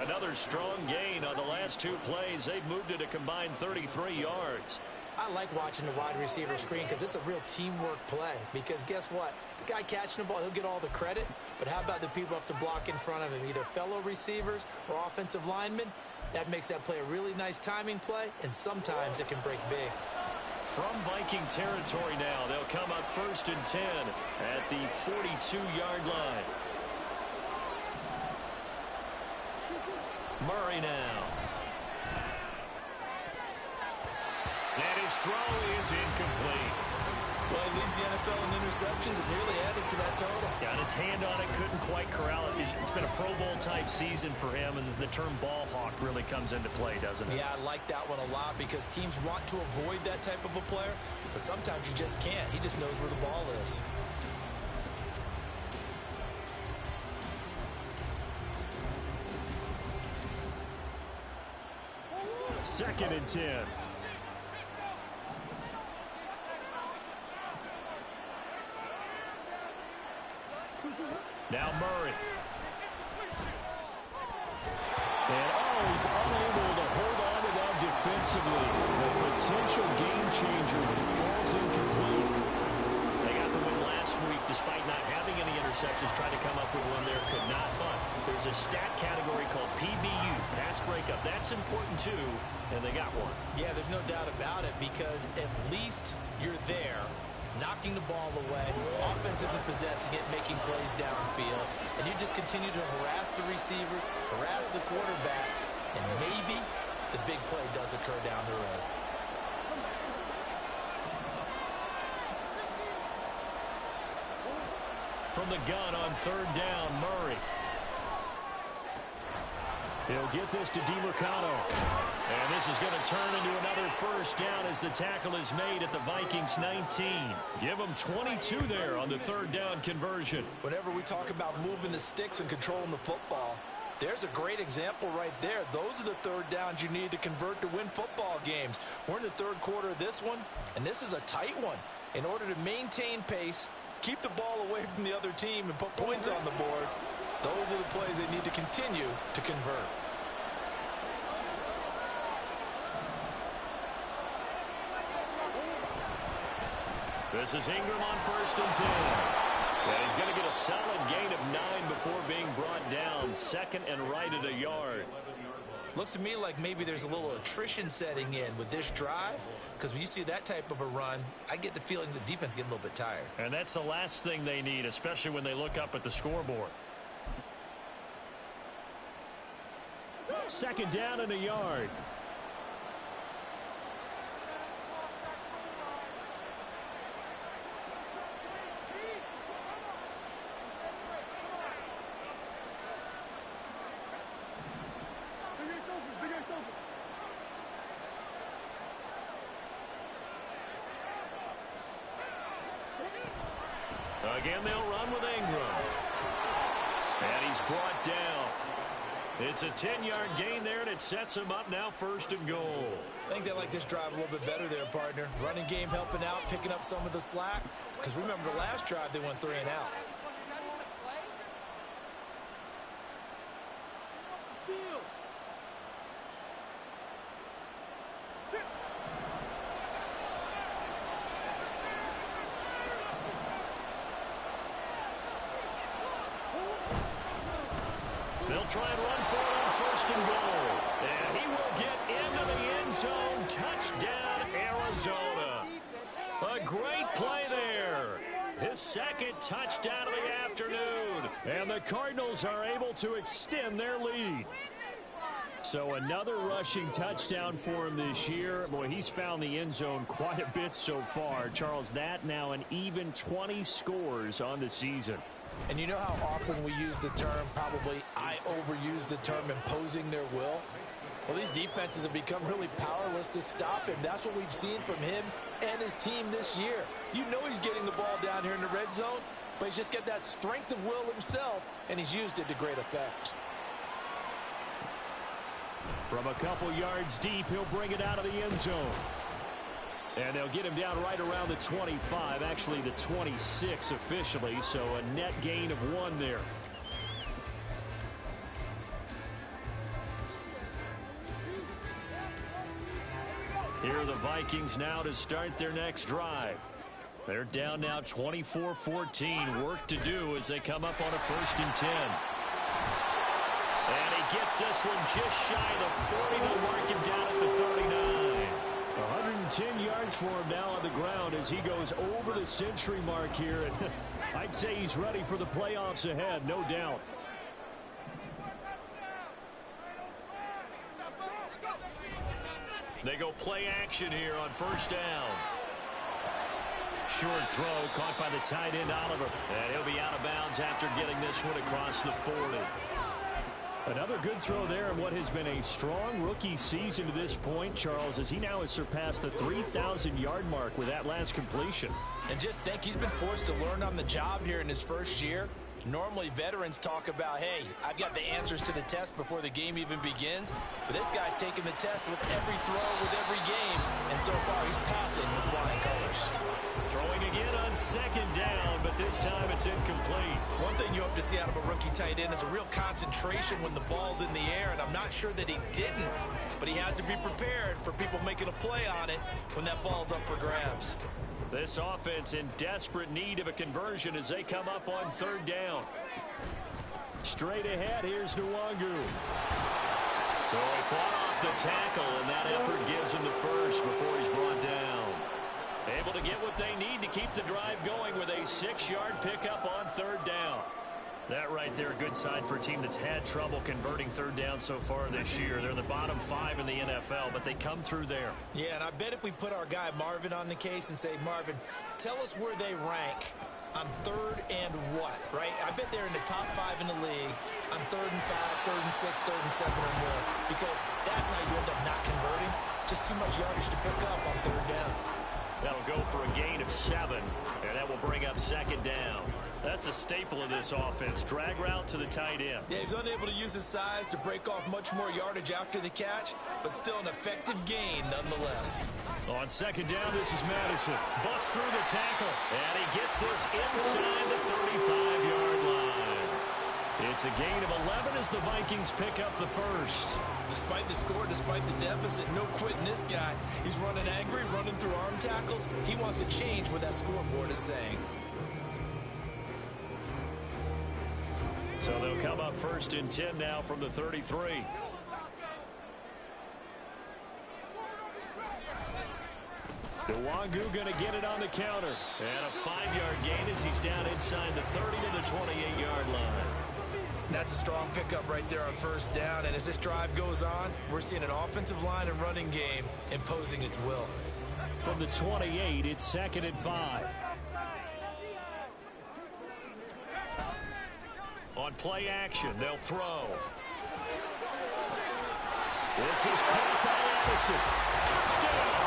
Another strong gain on the last 2 plays. They've moved it a combined 33 yards. I like watching the wide receiver screen because it's a real teamwork play. Because guess what? The guy catching the ball, he'll get all the credit. But how about the people up to block in front of him, either fellow receivers or offensive linemen? That makes that play a really nice timing play, and sometimes it can break big. From Viking territory now, they'll come up 1st and 10 at the 42-yard line. Murray now. And his throw is incomplete. Well, he leads the NFL in interceptions and nearly added to that total. Got his hand on it, couldn't quite corral it. It's been a Pro Bowl-type season for him, and the term ball hawk really comes into play, doesn't it? Yeah, I like that one a lot because teams want to avoid that type of a player, but sometimes you just can't. He just knows where the ball is. Second and 10. Now Murray. And he's unable to hold on to that defensively. The potential game changer, but it falls incomplete. They got the win last week despite not having any interceptions. Tried to come up with one there, could not. But there's a stat category called PBU, pass breakup. That's important too, and they got one. Yeah, there's no doubt about it because at least you're there, knocking the ball away. Offense isn't possessing it, making plays downfield. And you just continue to harass the receivers, harass the quarterback, and maybe the big play does occur down the road. From the gun on 3rd down, Murray. He'll get this to DiMercado. And this is going to turn into another first down as the tackle is made at the Vikings 19. Give them 22 there on the 3rd down conversion. Whenever we talk about moving the sticks and controlling the football, there's a great example right there. Those are the 3rd downs you need to convert to win football games. We're in the 3rd quarter of this one, and this is a tight one. In order to maintain pace, keep the ball away from the other team, and put points on the board, those are the plays they need to continue to convert. This is Ingram on 1st and 10. And he's going to get a solid gain of 9 before being brought down. 2nd and right at a yard. Looks to me like maybe there's a little attrition setting in with this drive, because when you see that type of a run, I get the feeling the defense getting a little bit tired. And that's the last thing they need, especially when they look up at the scoreboard. 2nd down and a yard. Again, they'll run with Ingram. And he's brought down. It's a 10-yard gain there, and it sets him up now 1st and goal. I think they like this drive a little bit better there, partner. Running game helping out, picking up some of the slack. Because remember, the last drive, they went 3 and out. They'll try and run for it on 1st and goal. And he will get into the end zone. Touchdown, Arizona. A great play there. His 2nd touchdown of the afternoon. And the Cardinals are able to extend their lead. So another rushing touchdown for him this year. Boy, he's found the end zone quite a bit so far. Charles, that now an even 20 scores on the season. And you know how often we use the term, probably I overuse the term, imposing their will? Well, these defenses have become really powerless to stop him. That's what we've seen from him and his team this year. You know he's getting the ball down here in the red zone, but he's just got that strength of will himself, and he's used it to great effect. From a couple yards deep, he'll bring it out of the end zone. And they'll get him down right around the 25, actually the 26 officially, so a net gain of 1 there. Here are the Vikings now to start their next drive. They're down now 24-14. Work to do as they come up on a 1st and 10. And he gets this one just shy of the 40. They'll mark him down at the 39. 110 yards for him now on the ground as he goes over the century mark here. And I'd say he's ready for the playoffs ahead, no doubt. They go play action here on 1st down. Short throw caught by the tight end Oliver. And he'll be out of bounds after getting this one across the 40. Another good throw there in what has been a strong rookie season to this point, Charles, as he now has surpassed the 3,000-yard mark with that last completion. And just think, he's been forced to learn on the job here in his first year. Normally, veterans talk about, hey, I've got the answers to the test before the game even begins. But this guy's taking the test with every throw, with every game. And so far, he's passing with flying colors. Throwing again on 2nd down, but this time it's incomplete. One thing you hope to see out of a rookie tight end is a real concentration when the ball's in the air, and I'm not sure that he didn't, but he has to be prepared for people making a play on it when that ball's up for grabs. This offense in desperate need of a conversion as they come up on 3rd down. Straight ahead, here's Nwangu. So he fought off the tackle, and that effort gives him the first before he's brought down. Able to get what they need to keep the drive going with a 6-yard pickup on 3rd down. That right there, a good sign for a team that's had trouble converting 3rd down so far this year. They're the bottom 5 in the NFL, but they come through there. Yeah, and I bet if we put our guy Marvin on the case and say, Marvin, tell us where they rank on 3rd and what, right? I bet they're in the top 5 in the league on 3rd and 5, 3rd and 6, 3rd and 7 or more, because that's how you end up not converting. Just too much yardage to pick up on 3rd down. That'll go for a gain of 7, and that will bring up 2nd down. That's a staple of this offense. Drag route to the tight end. Yeah, he's unable to use his size to break off much more yardage after the catch, but still an effective gain nonetheless. On 2nd down, this is Madison. Busts through the tackle, and he gets this inside the 35-yard line. It's a gain of 11 as the Vikings pick up the first. Despite the score, despite the deficit, no quitting this guy. He's running angry, running through arm tackles. He wants to change what that scoreboard is saying. So they'll come up 1st and 10 now from the 33. Nwangu going to get it on the counter. And a 5-yard gain as he's down inside the 30 to the 28-yard line. That's a strong pickup right there on 1st down. And as this drive goes on, we're seeing an offensive line and running game imposing its will. From the 28, it's 2nd and 5. On play action, they'll throw. This is caught by Addison. Touchdown!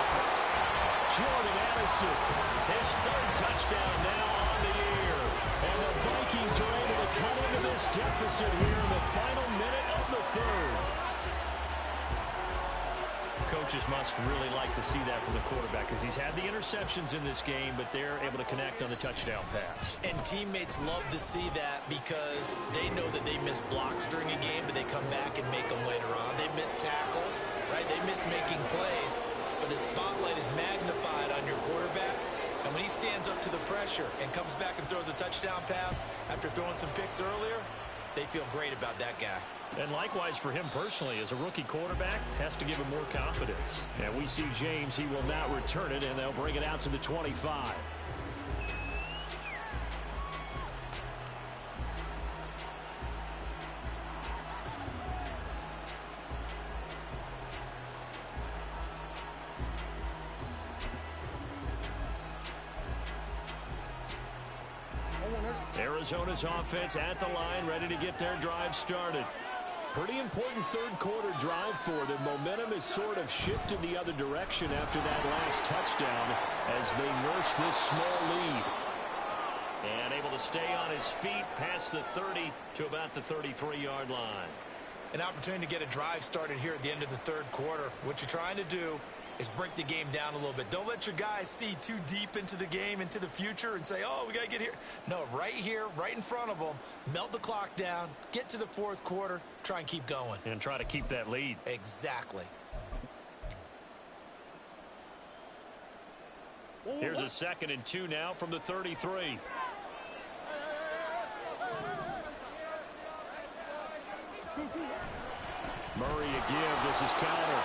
Jordan Addison, his 3rd touchdown now on the year. And the Vikings are able to cut into this deficit here in the final minute of the third. Coaches must really like to see that from the quarterback because he's had the interceptions in this game, but they're able to connect on the touchdown pass. And teammates love to see that because they know that they miss blocks during a game, but they come back and make them later on. They miss tackles, right? They miss making plays, but the spotlight is magnified on your quarterback. And when he stands up to the pressure and comes back and throws a touchdown pass after throwing some picks earlier, they feel great about that guy. And likewise for him personally, as a rookie quarterback, has to give him more confidence. And we see James, he will not return it, and they'll bring it out to the 25. Arizona's offense at the line, ready to get their drive started. Pretty important third quarter drive for them. Momentum has sort of shifted the other direction after that last touchdown as they nurse this small lead. And able to stay on his feet past the 30 to about the 33-yard line. An opportunity to get a drive started here at the end of the third quarter. What you're trying to do is break the game down a little bit. Don't let your guys see too deep into the game, into the future, and say, oh, we got to get here. No, right here, right in front of them, melt the clock down, get to the fourth quarter, try and keep going. And try to keep that lead. Exactly. Here's a 2nd and 2 now from the 33. Murray again, this is counter.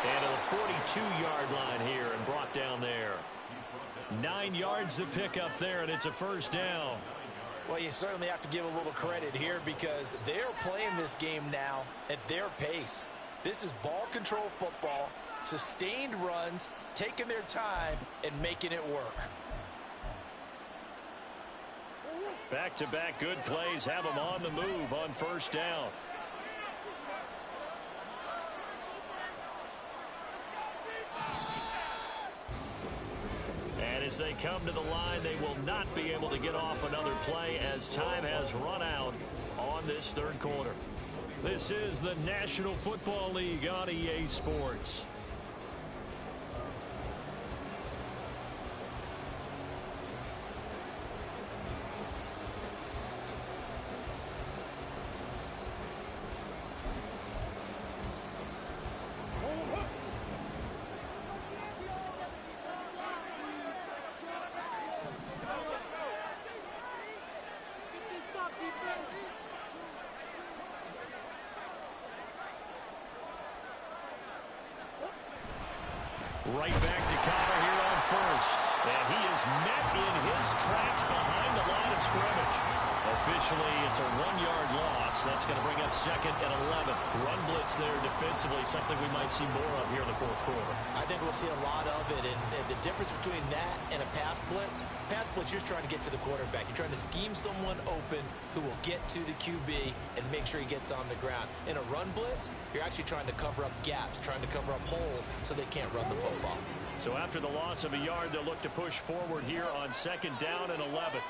And to the 42-yard line here and brought down there. 9 yards to pick up there, and it's a first down. Well, you certainly have to give a little credit here because they're playing this game now at their pace. This is ball control football, sustained runs, taking their time, and making it work. Back-to-back good plays have them on the move on first down. And as they come to the line, they will not be able to get off another play as time has run out on this third quarter. This is the National Football League on EA Sports. Right back to Connor here on first. And he is met in his tracks behind the line of scrimmage. Officially, it's a 1-yard loss. That's going to bring up 2nd and 11. Run blitz there defensively, something we might see more of here in the fourth quarter. I think we'll see a lot of it. And the difference between that and a pass blitz, you're just trying to get to the quarterback. You're trying to scheme someone open who will get to the QB and make sure he gets on the ground. In a run blitz, you're actually trying to cover up gaps, trying to cover up holes so they can't run the football. So after the loss of a yard, they'll look to push forward here on 2nd down and 11.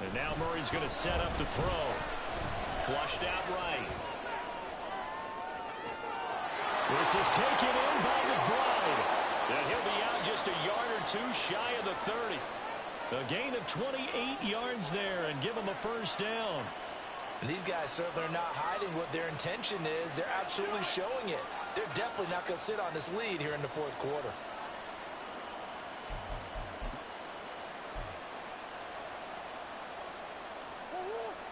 And now Murray's going to set up to throw. Flushed out right. This is taken in by McBride. And he'll be out just a yard or two shy of the 30. A gain of 28 yards there and give him a first down. And these guys certainly are not hiding what their intention is. They're absolutely showing it. They're definitely not going to sit on this lead here in the fourth quarter.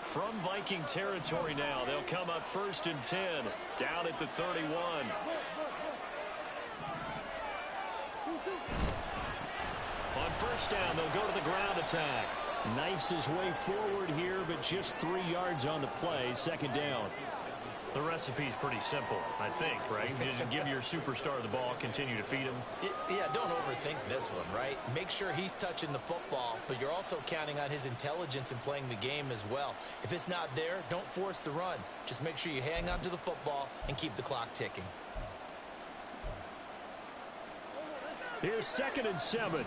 From Viking territory now, they'll come up 1st and 10, down at the 31. On first down, they'll go to the ground attack. Knifes his way forward here, but just 3 yards on the play, 2nd down. The recipe's pretty simple, I think, right? Just give your superstar the ball, continue to feed him. Yeah, don't overthink this one, right? Make sure he's touching the football, but you're also counting on his intelligence in playing the game as well. If it's not there, don't force the run. Just make sure you hang on to the football and keep the clock ticking. Here's 2nd and 7.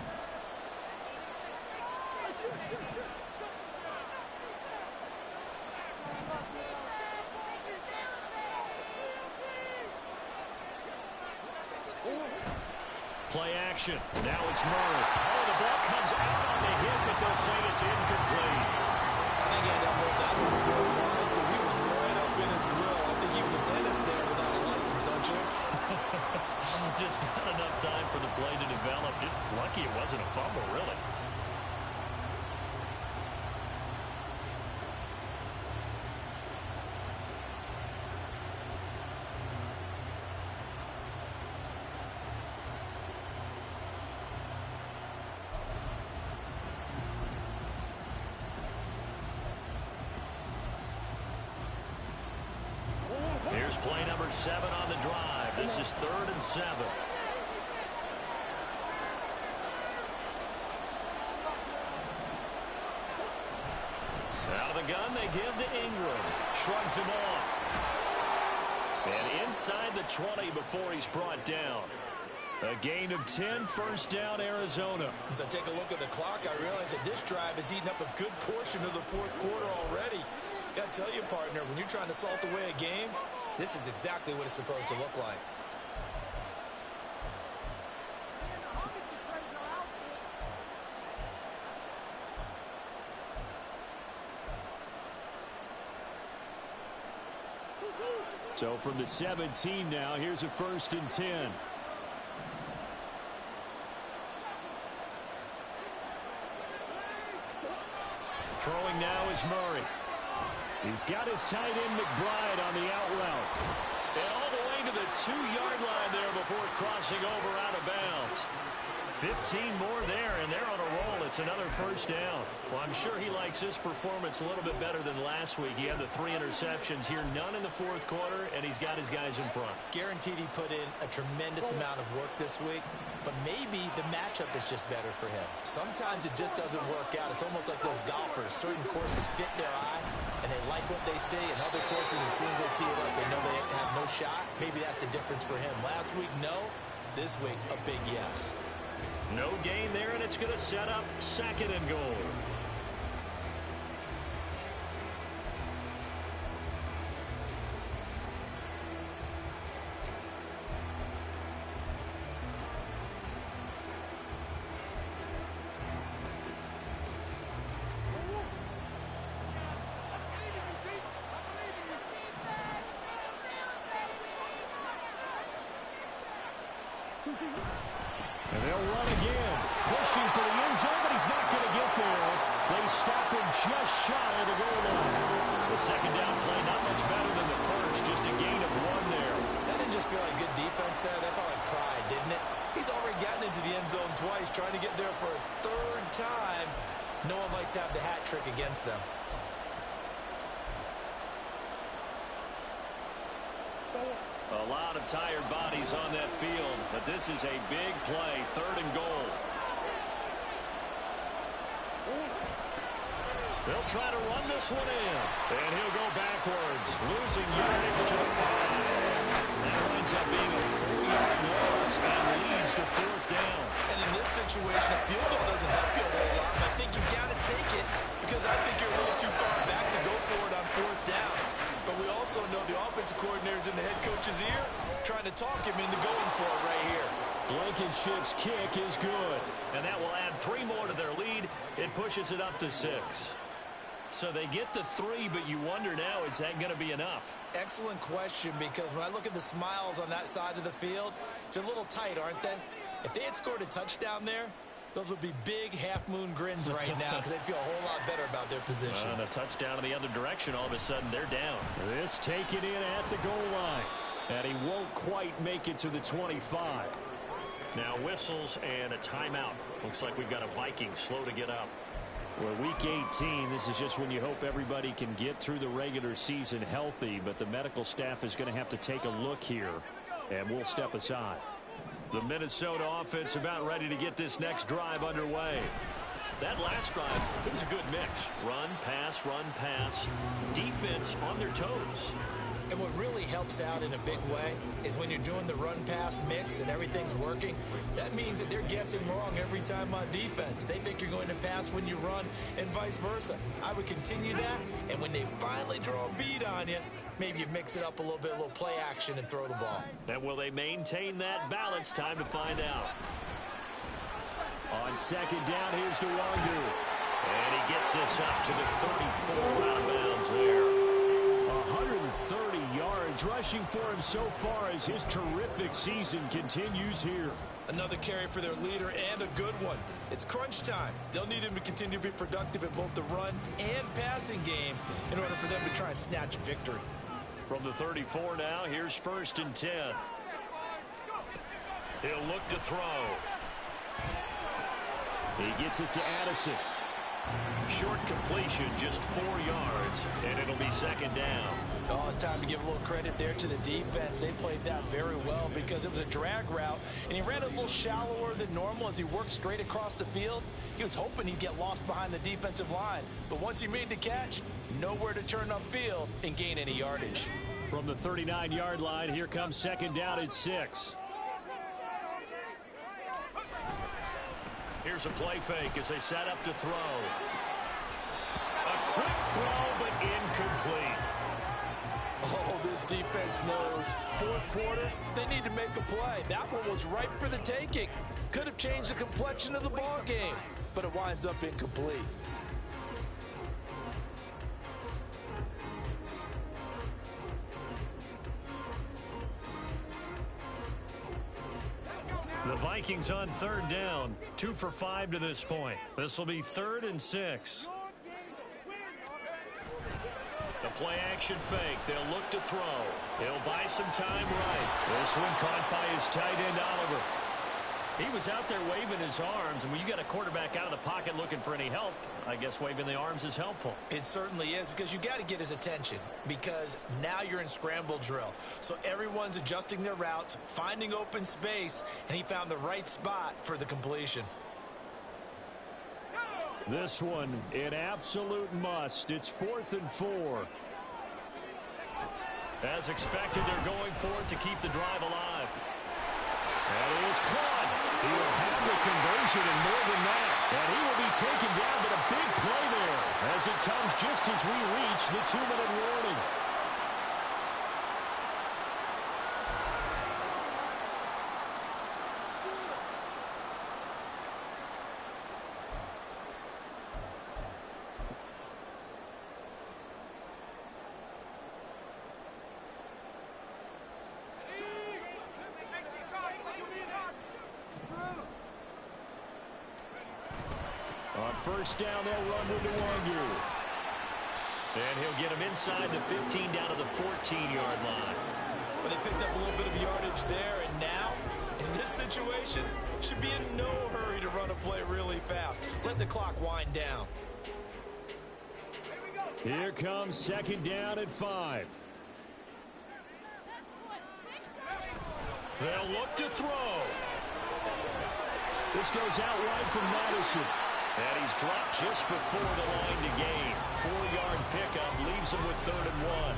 Play action. Now it's Murray. Oh, the ball comes out on the hit, but they'll say it's incomplete. I think he had to hold that one before he wanted to. He was right up in his grill. I think he was a dentist there without a license, don't you? Just not enough time for the play to develop. Just lucky it wasn't a fumble, really. Here's play number 7 on the drive. This is 3rd and 7. Out of the gun, they give to Ingram. Shrugs him off. And inside the 20 before he's brought down. A gain of 10, 1st down, Arizona. As I take a look at the clock, I realize that this drive has eaten up a good portion of the 4th quarter already. Got to tell you, partner, when you're trying to salt away a game, this is exactly what it's supposed to look like. So from the 17 now, here's a 1st and 10. Throwing now is Murray. He's got his tight end McBride on the out route. And all the way to the 2-yard line there before crossing over out of bounds. 15 more there, and they're on a roll. It's another 1st down. Well, I'm sure he likes his performance a little bit better than last week. He had the 3 interceptions here, none in the 4th quarter, and he's got his guys in front. Guaranteed he put in a tremendous amount of work this week, but maybe the matchup is just better for him. Sometimes it just doesn't work out. It's almost like those golfers. Certain courses fit their eye, and they like what they see, and other courses, as soon as they tee it up, they know they have no shot. Maybe that's the difference for him. Last week, no. This week, a big yes. No gain there, and it's going to set up 2nd and goal. And they'll run again. Pushing for the end zone, but he's not going to get there. They stop him just shy of the goal line. The 2nd down play not much better than the 1st. Just a gain of 1 there. That didn't just feel like good defense there. That felt like pride, didn't it? He's already gotten into the end zone twice, trying to get there for a 3rd time. No one likes to have the hat trick against them. A lot of tired bodies on that field, but this is a big play, 3rd and goal. They'll try to run this one in, and he'll go backwards, losing yardage to the 5. That winds up being a 4-yard loss and leads to 4th down. And in this situation, a field goal doesn't help you a whole lot, but I think you've got to take it because I think you're a little too far back to go for it on 4th down. But we also know the offensive coordinator's in the head coach's ear, trying to talk him into going for it right here. Blankenship's kick is good. And that will add 3 more to their lead. It pushes it up to 6. So they get the 3, but you wonder now, is that going to be enough? Excellent question, because when I look at the smiles on that side of the field, they're a little tight, aren't they? If they had scored a touchdown there, those would be big half-moon grins right now because they'd feel a whole lot better about their position. And a touchdown in the other direction, all of a sudden they're down. This taken in at the goal line. And he won't quite make it to the 25. Now whistles and a timeout. Looks like we've got a Vikings slow to get up. Well, week 18, this is just when you hope everybody can get through the regular season healthy, but the medical staff is going to have to take a look here, and we'll step aside. The Minnesota offense about ready to get this next drive underway. That last drive, it was a good mix. Run, pass, defense on their toes. And what really helps out in a big way is when you're doing the run-pass mix and everything's working, that means that they're guessing wrong every time on defense. They think you're going to pass when you run and vice versa. I would continue that, and when they finally draw a beat on you, maybe you mix it up a little bit, a little play action, and throw the ball. And will they maintain that balance? Time to find out. On second down, here's DeWangu. And he gets this up to the 34 out of bounds there. 130 yards rushing for him so far as his terrific season continues here. Another carry for their leader and a good one. It's crunch time. They'll need him to continue to be productive in both the run and passing game in order for them to try and snatch a victory. From the 34 now, here's 1st and 10. He'll look to throw. He gets it to Addison. Short completion, just 4 yards, and it'll be 2nd down. Oh, it's time to give a little credit there to the defense. They played that very well because it was a drag route, and he ran a little shallower than normal as he worked straight across the field. He was hoping he'd get lost behind the defensive line, but once he made the catch, nowhere to turn upfield and gain any yardage. From the 39-yard line, here comes 2nd down at 6. Here's a play fake as they set up to throw. A quick throw, but incomplete. Oh, this defense knows. 4th quarter, they need to make a play. That one was ripe for the taking. Could have changed the complexion of the ball game, but it winds up incomplete. The Vikings on 3rd down, 2 for 5 to this point. This will be 3rd and 6. The play action fake. They'll look to throw. He'll buy some time right. This one caught by his tight end, Oliver. He was out there waving his arms, and when you got a quarterback out of the pocket looking for any help, I guess waving the arms is helpful. It certainly is, because you got to get his attention, because now you're in scramble drill. So everyone's adjusting their routes, finding open space, and he found the right spot for the completion. This one, an absolute must. It's 4th and 4. As expected, they're going for it to keep the drive alive. That is caught. He will have the conversion and more than that. And he will be taken down, but a big play there as it comes just as we reach the 2-minute warning. On 1st down, they'll run to DeWangu. And he'll get him inside the 15 down to the 14-yard line. Well, they picked up a little bit of yardage there, and now, in this situation, should be in no hurry to run a play really fast. Let the clock wind down. Here comes 2nd down at 5. They'll look to throw. This goes out wide from Madison. And he's dropped just before the line to gain. 4-yard pickup leaves him with 3rd and 1.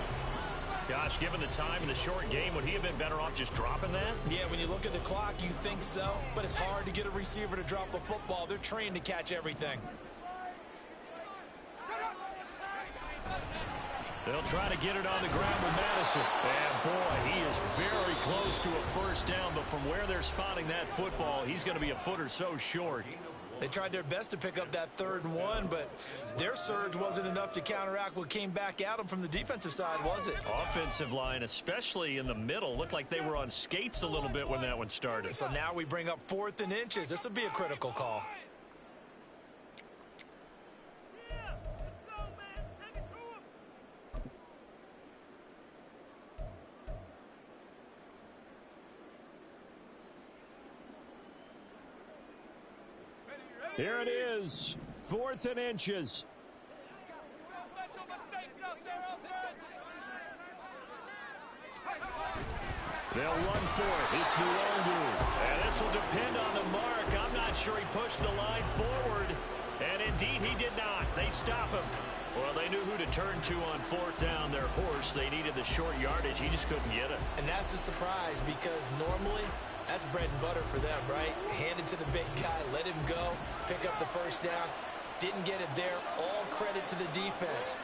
Gosh, given the time in the short game, would he have been better off just dropping that? Yeah, when you look at the clock, you think so. But it's hard to get a receiver to drop a football. They're trained to catch everything. They'll try to get it on the ground with Madison. And, boy, he is very close to a 1st down. But from where they're spotting that football, he's going to be a foot or so short. They tried their best to pick up that 3rd and 1, but their surge wasn't enough to counteract what came back at them from the defensive side, was it? Offensive line, especially in the middle, looked like they were on skates a little bit when that one started. So now we bring up 4th and inches. This will be a critical call. Here it is. 4th and inches. They'll run for it. It's Nuongu. And this will depend on the mark. I'm not sure he pushed the line forward. And indeed, he did not. They stop him. Well, they knew who to turn to on 4th down. Their horse, they needed the short yardage. He just couldn't get it. And that's a surprise because normally that's bread and butter for them, right? Hand it to the big guy, let him go, pick up the 1st down. Didn't get it there. All credit to the defense.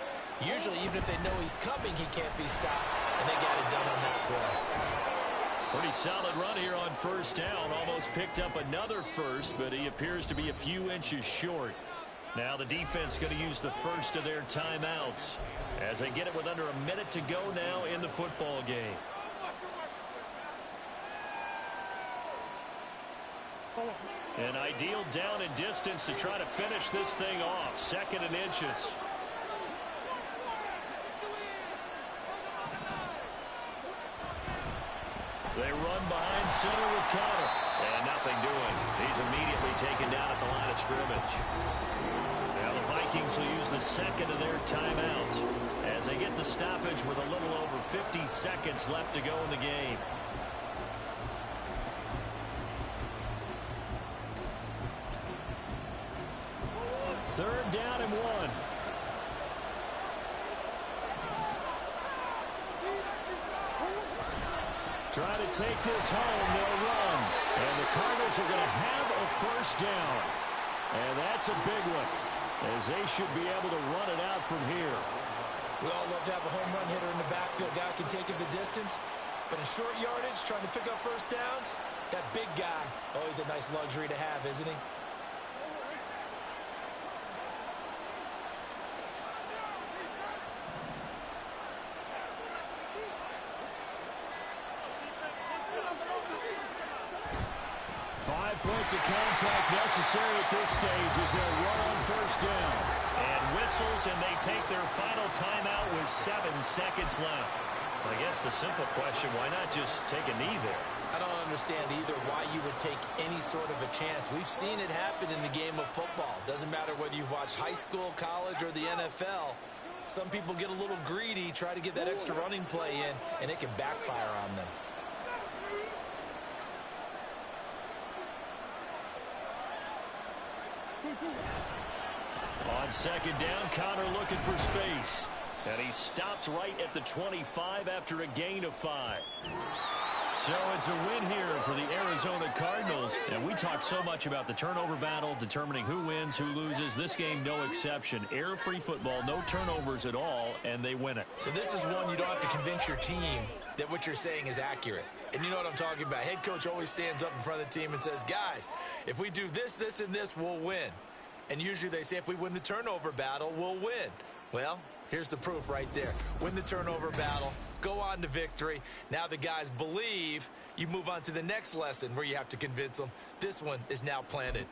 Usually, even if they know he's coming, he can't be stopped. And they got it done on that play. Pretty solid run here on 1st down. Almost picked up another first, but he appears to be a few inches short. Now the defense going to use the first of their timeouts as they get it with under a minute to go now in the football game. An ideal down and distance to try to finish this thing off. 2nd and inches. They run behind center with Connor. And nothing doing. He's immediately taken down at the line of scrimmage. Now the Vikings will use the 2nd of their timeouts as they get the stoppage with a little over 50 seconds left to go in the game. Third down and 1. Try to take this home. They'll run. And the Cardinals are going to have a 1st down. And that's a big one, as they should be able to run it out from here. We all love to have a home run hitter in the backfield. Guy can take it the distance. But in short yardage, trying to pick up 1st downs, that big guy, always a nice luxury to have, isn't he? Points of contact necessary at this stage as they'll run on 1st down. And whistles, and they take their final timeout with 7 seconds left. I guess the simple question, why not just take a knee there? I don't understand either why you would take any sort of a chance. We've seen it happen in the game of football. Doesn't matter whether you've watched high school, college, or the NFL. Some people get a little greedy, try to get that extra running play in, and it can backfire on them. On 2nd down, Connor looking for space. And he stopped right at the 25 after a gain of 5. So it's a win here for the Arizona Cardinals. And we talk so much about the turnover battle, determining who wins, who loses. This game, no exception. Air-free football, no turnovers at all, and they win it. So this is one you don't have to convince your team that what you're saying is accurate. And you know what I'm talking about. Head coach always stands up in front of the team and says, guys, if we do this, this, and this, we'll win. And usually they say if we win the turnover battle, we'll win. Well, here's the proof right there. Win the turnover battle, go on to victory. Now the guys believe. You move on to the next lesson where you have to convince them. This one is now planted.